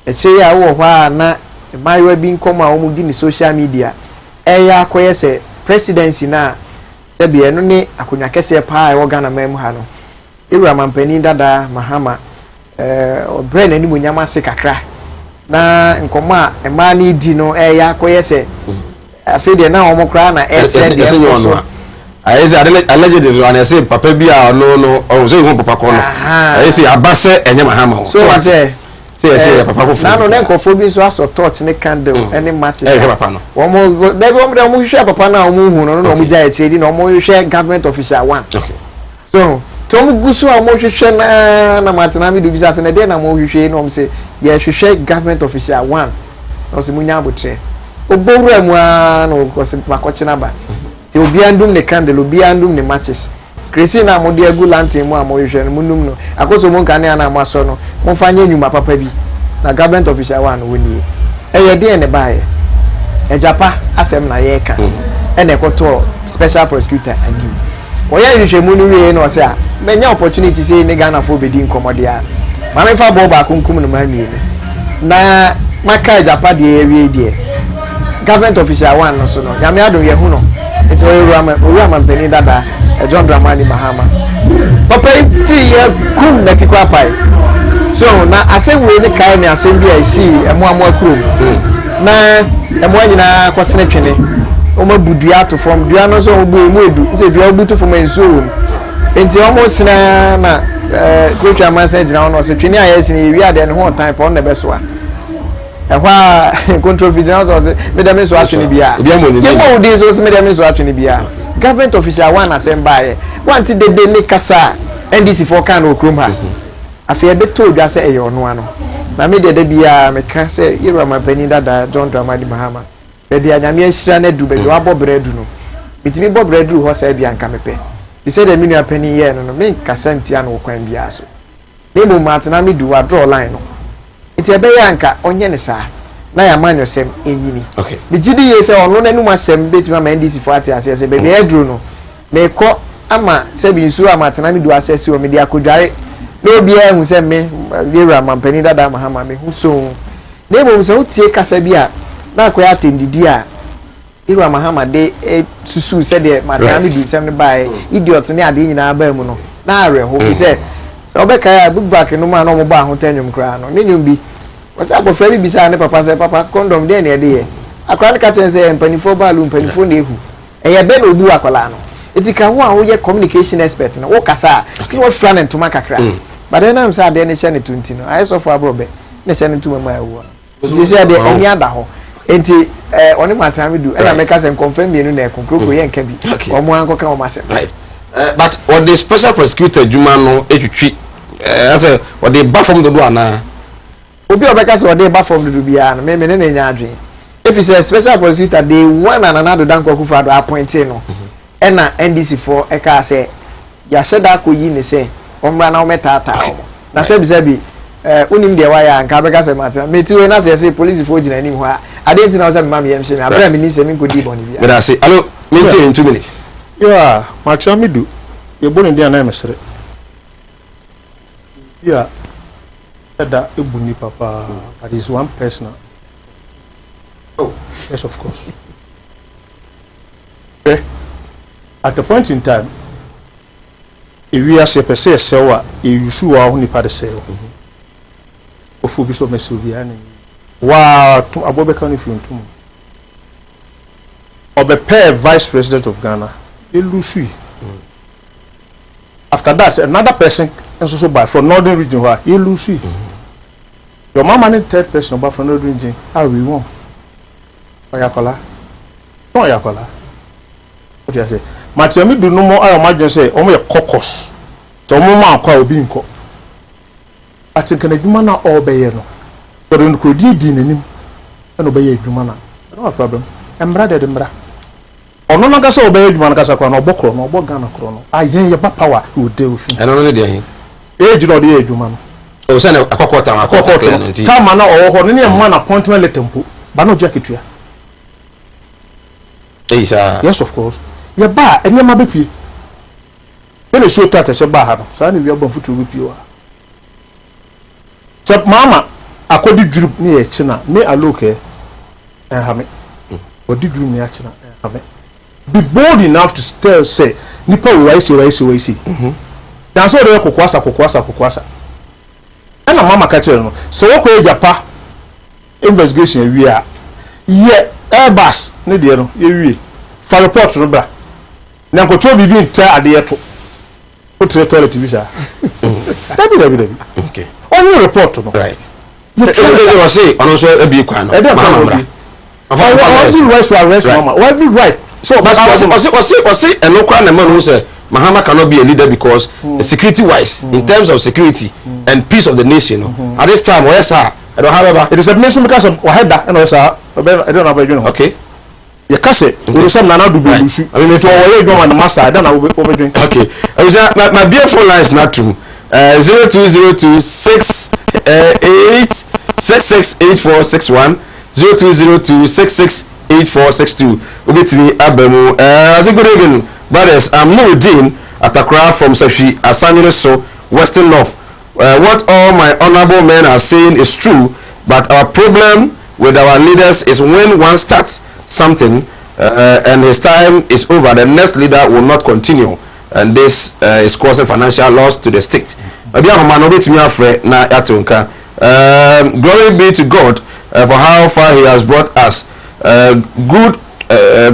eche ya wo hwa na mayewa bi nkoma o mu di ni social media eya akoye se presidency na se bi eno ni akonya kese pa e wo Ghana mem ha no AMIDU dada Mahama obre na ni mu nyama se kakra na nkoma ema ni di no eya akoye se afede na omokra na eche de so I say allegedly one say papa bia no o say won papa ko no I say abase enye Mahama so what say papa ko na no nkofo bi so aso torch ne candle any matches papa no omo debi omo hwe papa na omo hu no omo ja eche di na omo hwe government official one okay so tom gusu omo hwe na matena mi do bi say na de na omo hwe na omo say ye hwe government official one no se munya abotre obowura mu no ko se makoche na ba te obi andum ne candle obi andum ne matches Christine na modi egu lantern mu amohwe no munum no akoso mu nka ne na amaso no mo fanye nyuma papa bi na government official one woni eye de ne baaye ejapa asem na ye ka e na ekoto special prosecutor agi oya hwehwe mu no wie no se a menya opportunity say ne Ghana for bedi nkomode a ma me fa bo ba kunkum no ma miele na maka ejapa de ewie de government official one no so no nyame ado ye hu no nti oru amampani dada John Dramani Mahama papa ti ye kum na tikwa pai so na asem we ne kai ne asem bi a si emo akrom na emo nyina kwasene twene o ma budua to form dua no so obu emu edu nti dua obu to form enso won nti omo sina na coach amansa gina no se twene aye sini wi ade ne ho time for na be so a ehwa control vigilance so se me dem so atwene bia ye mo dey so se me dem so atwene bia government official one assemble here want de ne kasa NDC for kan okrom ha afi ebe to dwa se eyo no ano na me de bia me ka se yero mampani dada John Dramani Mahama be bia nyame ahira na du be wa bobredu no bitimi bobredu ho sa bia nka mepe di se de minu apani ye no me kasa ntia no kwan bia so me mo matena me du wa draw line no iti ebe ya nka onye ne sa na ya manyo sem enyini okay bi gidi ye se ono nanu masem betima ma NDC for ati ase se be bia edru no me ko ama se bi nsu amatena me du asese o me dia kodware no bia hu se me yewra mampani dada Mahama me hu so na ebo se utie kasa bia na akoya atendidi a yewra Mahama de susu se de matena me du sem ne bae idiot ne ade nyina ba mu no na are ho bi se obeka ya big back no ma no mo ba ho tanyum kra no ne nyum bi wasa go feri bi sa ne papa se papa condom de ne de ye akra ne katen se empanifo balu empanifo na ehu eye be na obu akola no etika ho a wo ye communication expert no wo kasa ki wo fra ne ntoma kakra but then am say de ne hye ne tunti no ayi so for abrobe ne hye ne ntuma ma ewu ti se de eni ada ho enti oni matan mi du e na me ka se confirm me no na ekokroko ye nka bi omo anko ka o ma se but what the special prosecutor Juma no etwitwi what they back from the door na obi obeka se what they back from the bia na me ne nya adwen if it's a special prosecutor they one and another dan kwakufa do appointing no e na NDC for e ka se ya sheda ko yi ne se omra na o metata o na se bi unim de waya nka beka se mata meti we na se police for gina nim ho a adenti na o se mam yem se me abra me nim se me nkodi boni bia me say allo minti in 2 minutes yeah macha AMIDU ye boni dia na mesere yeah that ebuni papa that is one person. Oh yes, of course. Okay. At a point in time if we are per se sewa you su wa ho nipa de sewa ofu bi so mesu bi ani wa to abobeka no fiuntum obepe vice president of Ghana elusui. After that another person so by from northern region where you lose your mama and third person about from northern region how we want oyakola no oyakola what you say matiami do no more I imagine say omo ye caucus so omo ma kwa obi nko ati kana dwuma na obeye no so the krodi di nanim na obeye dwuma na no problem emra de mra ono na gasa obeye dwuma na gasa kwa na obokro na obogana kro no ayen ye power we dey ofi eno no dey age no dey adwuma no o se na akokota tama na owo ho ne ma na appointment letter mpo ba no jaketua yes of course ye ba enya ma bepie ene show tata che ba ha no sa na wi abon futu bepie wa se mama akodi dwuru ne ye china me aloke ha me odi dwuru ne ya china ha me be bold enough to tell say nipa wai say dan so de kokwasa ana mama ka tell no so wo ko Japa investigation wi a ye Airbus ne de no ye wi fa report no bra na ko to bibi nta ade yeto o tre toilet bi sa dabi okay on report no right you tell say ono so e bi kwa no mama bra every right to arrest mama every right so but was and no crime man who say Mahama cannot be a leader because security wise in terms of security and peace of the nation at this time where sir I don't have it is a nation because of waheda and sir I don't have a okay ya kase we some na do belusu I mean to we do man master I don't know okay I was my beautiful lines not true 02026686684661 0202668462 ubetini abemu good evening brothers. I'm Nuruddin Atakra from Safi Asaniso Western North. What all my honorable men are saying is true, but our problem with our leaders is when one starts something, and his time is over. The next leader will not continue, and this is causing financial loss to the state. Glory be to God for how far He has brought us. Good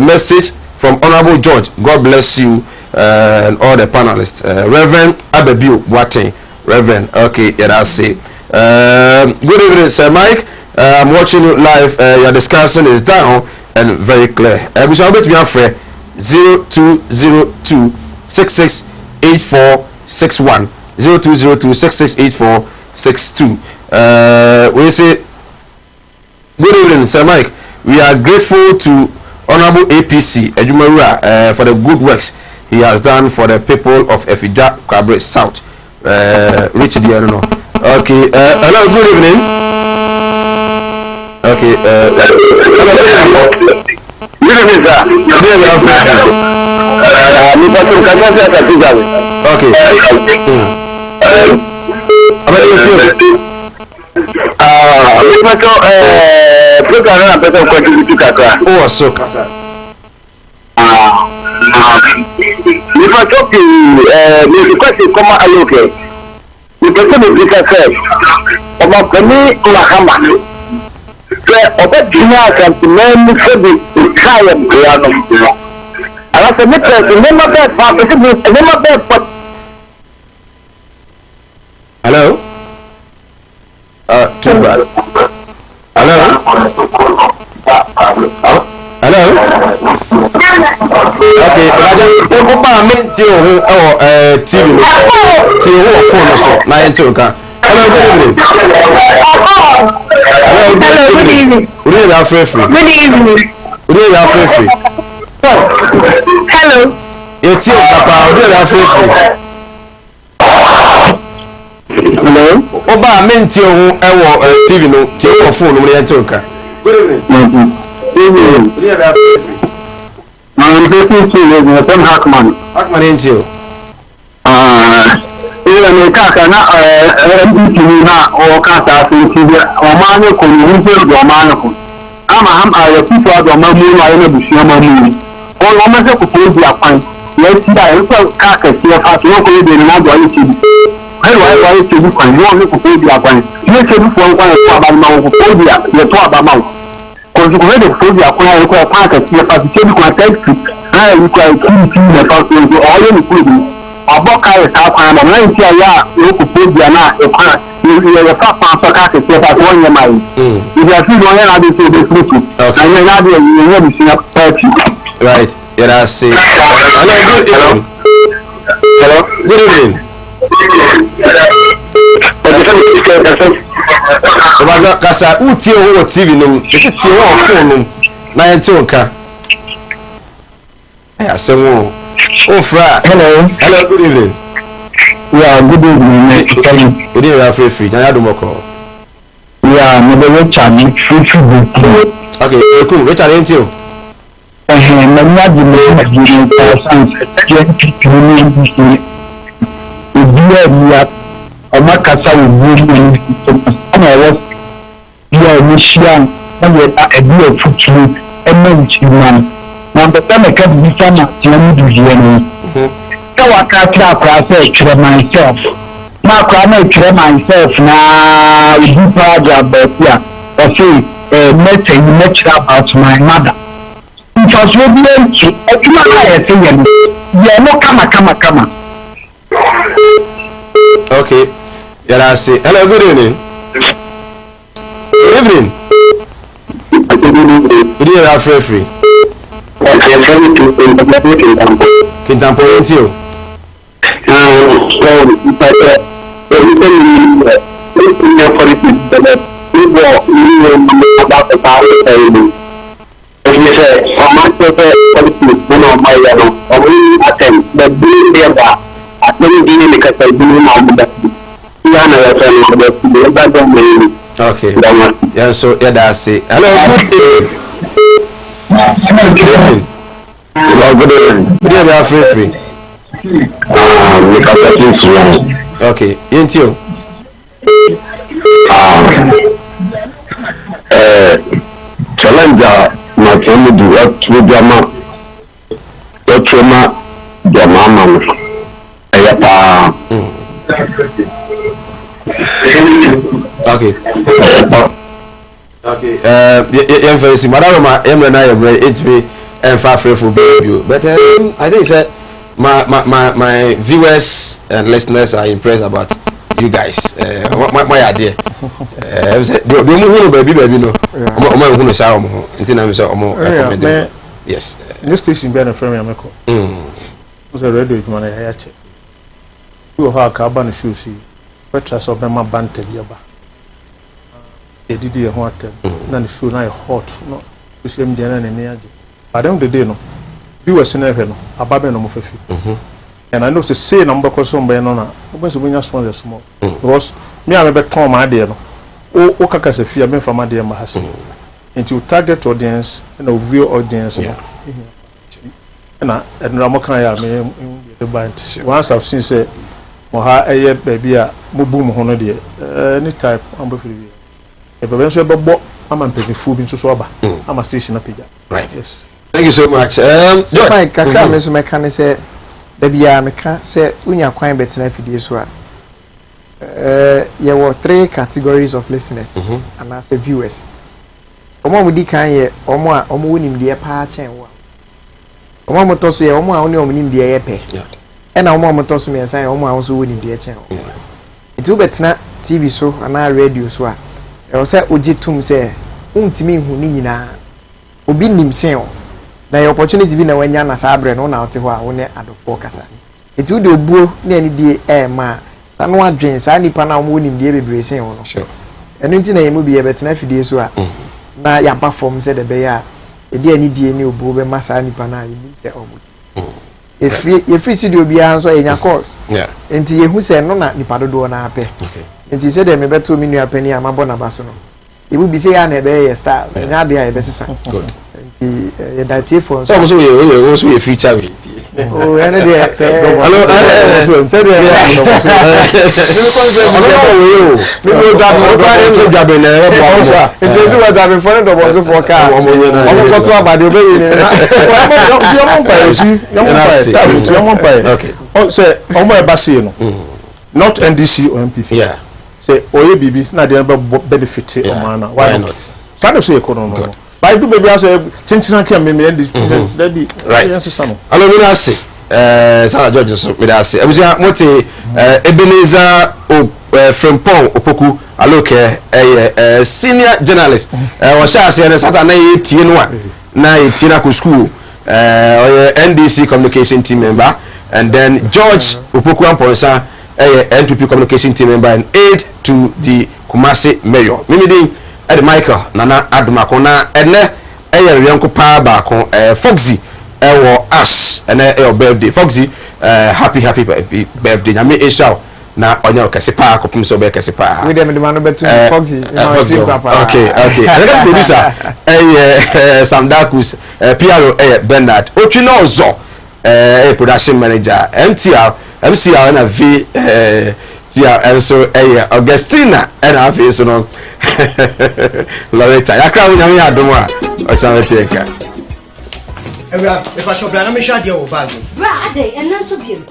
message from Honorable George. God bless you and all the panelists. Reverend Abebu Wating. Reverend, okay, yeah, that's it. Good evening, Sir Mike. I'm watching you live. Your discussion is down and very clear. We shall be to 0202 668461 0202 668462. We say good evening, Sir Mike. We are grateful to Honorable APC Ejumawura for the good works he has done for the people of Efija Kwabre South. Richard, I don't know. Okay, hello, good evening. Okay, Good evening, sir. Good evening, hello? Too bad. Hello? Hello? Okay, TV phone so na ento ka. Hello, good evening. Hello, good evening. Good evening, Alfred. Good evening. Good evening, Alfred. Hello. Eti papa, good evening, Alfred. Hello. Oba menti ohun ewo TV no ti o phone no ento ka. Good evening. Good evening, Alfred. I'm listening to you, Tom Hackman. Hackman into you. Ni kaka na MPP na o kasa tinti o ma ne ko ni nse do ma ne ko ama ham ya pipo do ma mu na na busu ma mu o lo ma se ko to bi afan ya ti da en ko kaka ti fa to ko de na do ayi ti he wa ti bi ko ni o ni ko to bi afan ni se bi fo ko to aba ma ko to bi ya to aba ma ko ju ko de to bi afan ya ko kaka ti fa ti bi ko taxi ha ni ko ti na fa ko o yo ni ko bi aboka is akwan na nti aya no ko bia na e kwa ye fa fa so ka ke fa to onye mai if you feel onye na be so be fruit and you na be you be see party right yeah I see. Hello, good evening. Hello, good evening. Obaga kasa utie wo TV no ese tie wo phone no na yente onka aya semo. Oh, Fra. Hello. Hello, good evening. Yeah, good evening. Good evening, free. Now, do more. Yeah, I'm the Richard. Okay, cool. Richard, ain't you? I'm not the man of Number time I can't be some so I can't try myself. Now I try myself now we do proud but yeah. I say message about my mother. It was really yeah, no come. Okay. Yeah, I see. Hello, good evening. Good evening. Good evening, Alfred Free. Kintampo ain't you? Okay. Yeah, so yeah, that's it. Hello, good evening. Good evening. Good evening. Good evening, free. Okay, ain't you? Challenger, not AMIDU MAHAMA Okay. I'm very simple. I'm but I think that my viewers and listeners are impressed about you guys. My idea. Yes. This station be na frame ameko. Was a radio man I check. You ha ka ba no show si. Petra so be ma bante bi aba. E didi e ho atem. Na the show na hot no. You see me dey na ne age. At the end of the day no. Viewers na hwe no. Aba be no mo fafi. And I know to say number ko so be no na. Obo so bunya small. Because me am be ton ma dey no. O kaka se fia me fama dey ma hase. Into target audience and a view audience. And I'm kind of once I've seen say, Moha a baby, Mubum Honody, any type, I'm free. If eventually I'm paying food into Swaba, I'm a station up here. Right, yes. Thank you so much. So, my Kaka, Miss Mechanic said, baby, I can't say, when you're quite better if you do there were 3 categories of listeners and as viewers. Omo mudi kan ye omo wonim de pa chen wa omo motoso ye omo a oni onim de ye pe e na omo motoso me san omo a so wonim de chen wa itu betna TV so ana radio so a e o se ogitum se untimi hu ni nyina obi nim sen o na ye opportunity bi na wanya na sabre no na ote ho a wo ne adofo kasa itu de obuo na ani die e ma sanu adwen sa nipa na omo wonim de bebre sen o no eno nti na ye mu bi ye betna fidie so a na ya perform said the bear e dia ni die ni obo be masa nipa na ni se omuti e free studio bia so e nya course enti ye hu se no na nipa dodo na ape enti se de me beto mi nua pani amabo na baso no e bu bi se ya na e be ye style nya de ya e be sesa good enti ye da tie for so so ye feature we oh ene de hello se de no da mo ba re so jabe na e bo so enti du wa da me for ndo bo so for car omo ko to abade obe ni na okay oh say omo e ba se no not NDC or MPP yeah say oye bibi na de benefit o man why not stand say ko no by do baby as chinchina ke me NDC daddy right hello me na say Sara George so me da say abusia mote Ebenezer Frempong Opoku aloke senior journalist wo sha say na sata na ye tie no a na ye tie na ko school NDC communication team member and then George Opoku Amponsa NPP communication team member and aide to the Kumasi mayor mimidi Michael Nana Adumakona ene yanko pa ba kon Foxy wo Ash ene your birthday Foxy happy birthday nyame Asia na onya okese pa kopum so be kese pa we dem no betu Foxy okay and producer Sam Dakus PRO Bernard Otwino Ozo production manager MCR na V and so Augustina and our face no Loretta yakra wo nyame adom a o chan teka if I shop na me sha dia o bag bra ade enna so biem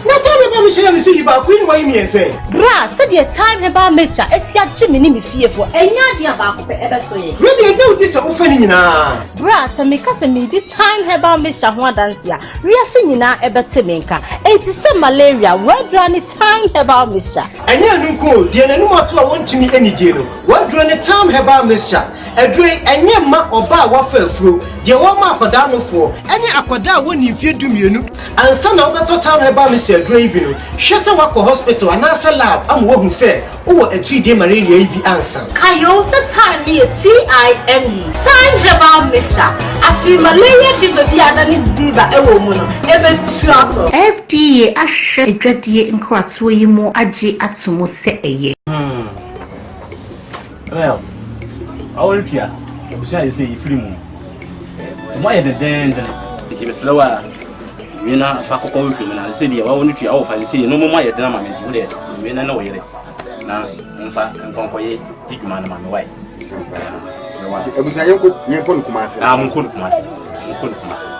na tell me ba me share me see ba queen why me say bra said the time he ba mesha esia gimi ni me fiefo enya dia ba ko pe ebe so ye really dey do so ofani nyina bra se me ka se me di time he ba mesha ho adanse a riase nyina ebe te me nka enti se malaria wadra ni time he ba mesha enya nunko die nanum ato a wontumi anije no wadra ni time he ba mesha edre enye ma oba wafa afuro die wo ma akoda no fo enye akoda woni mfie dumienu ansa na obeto time he ba mesha edre ibi no hwese wako hospital anasa lab am wo hu se wo atridie malaria ibi ansa ayo se time ni TIME time he ba mesha afi malaria fever bi adani ziba ewo mu no ebe tiato FDA ahwe edwadie nkwato yi mu age atomo se eye well all pia you say free mu why the den it be slower we na fa kokko we film na say dia wa wonu tua wo fa say no mo ma ye den ma me ji we na na wo yere na mfa nkonkoye dikuma na ma me why Ebusa yenko Kumasi. Munko Kumasi.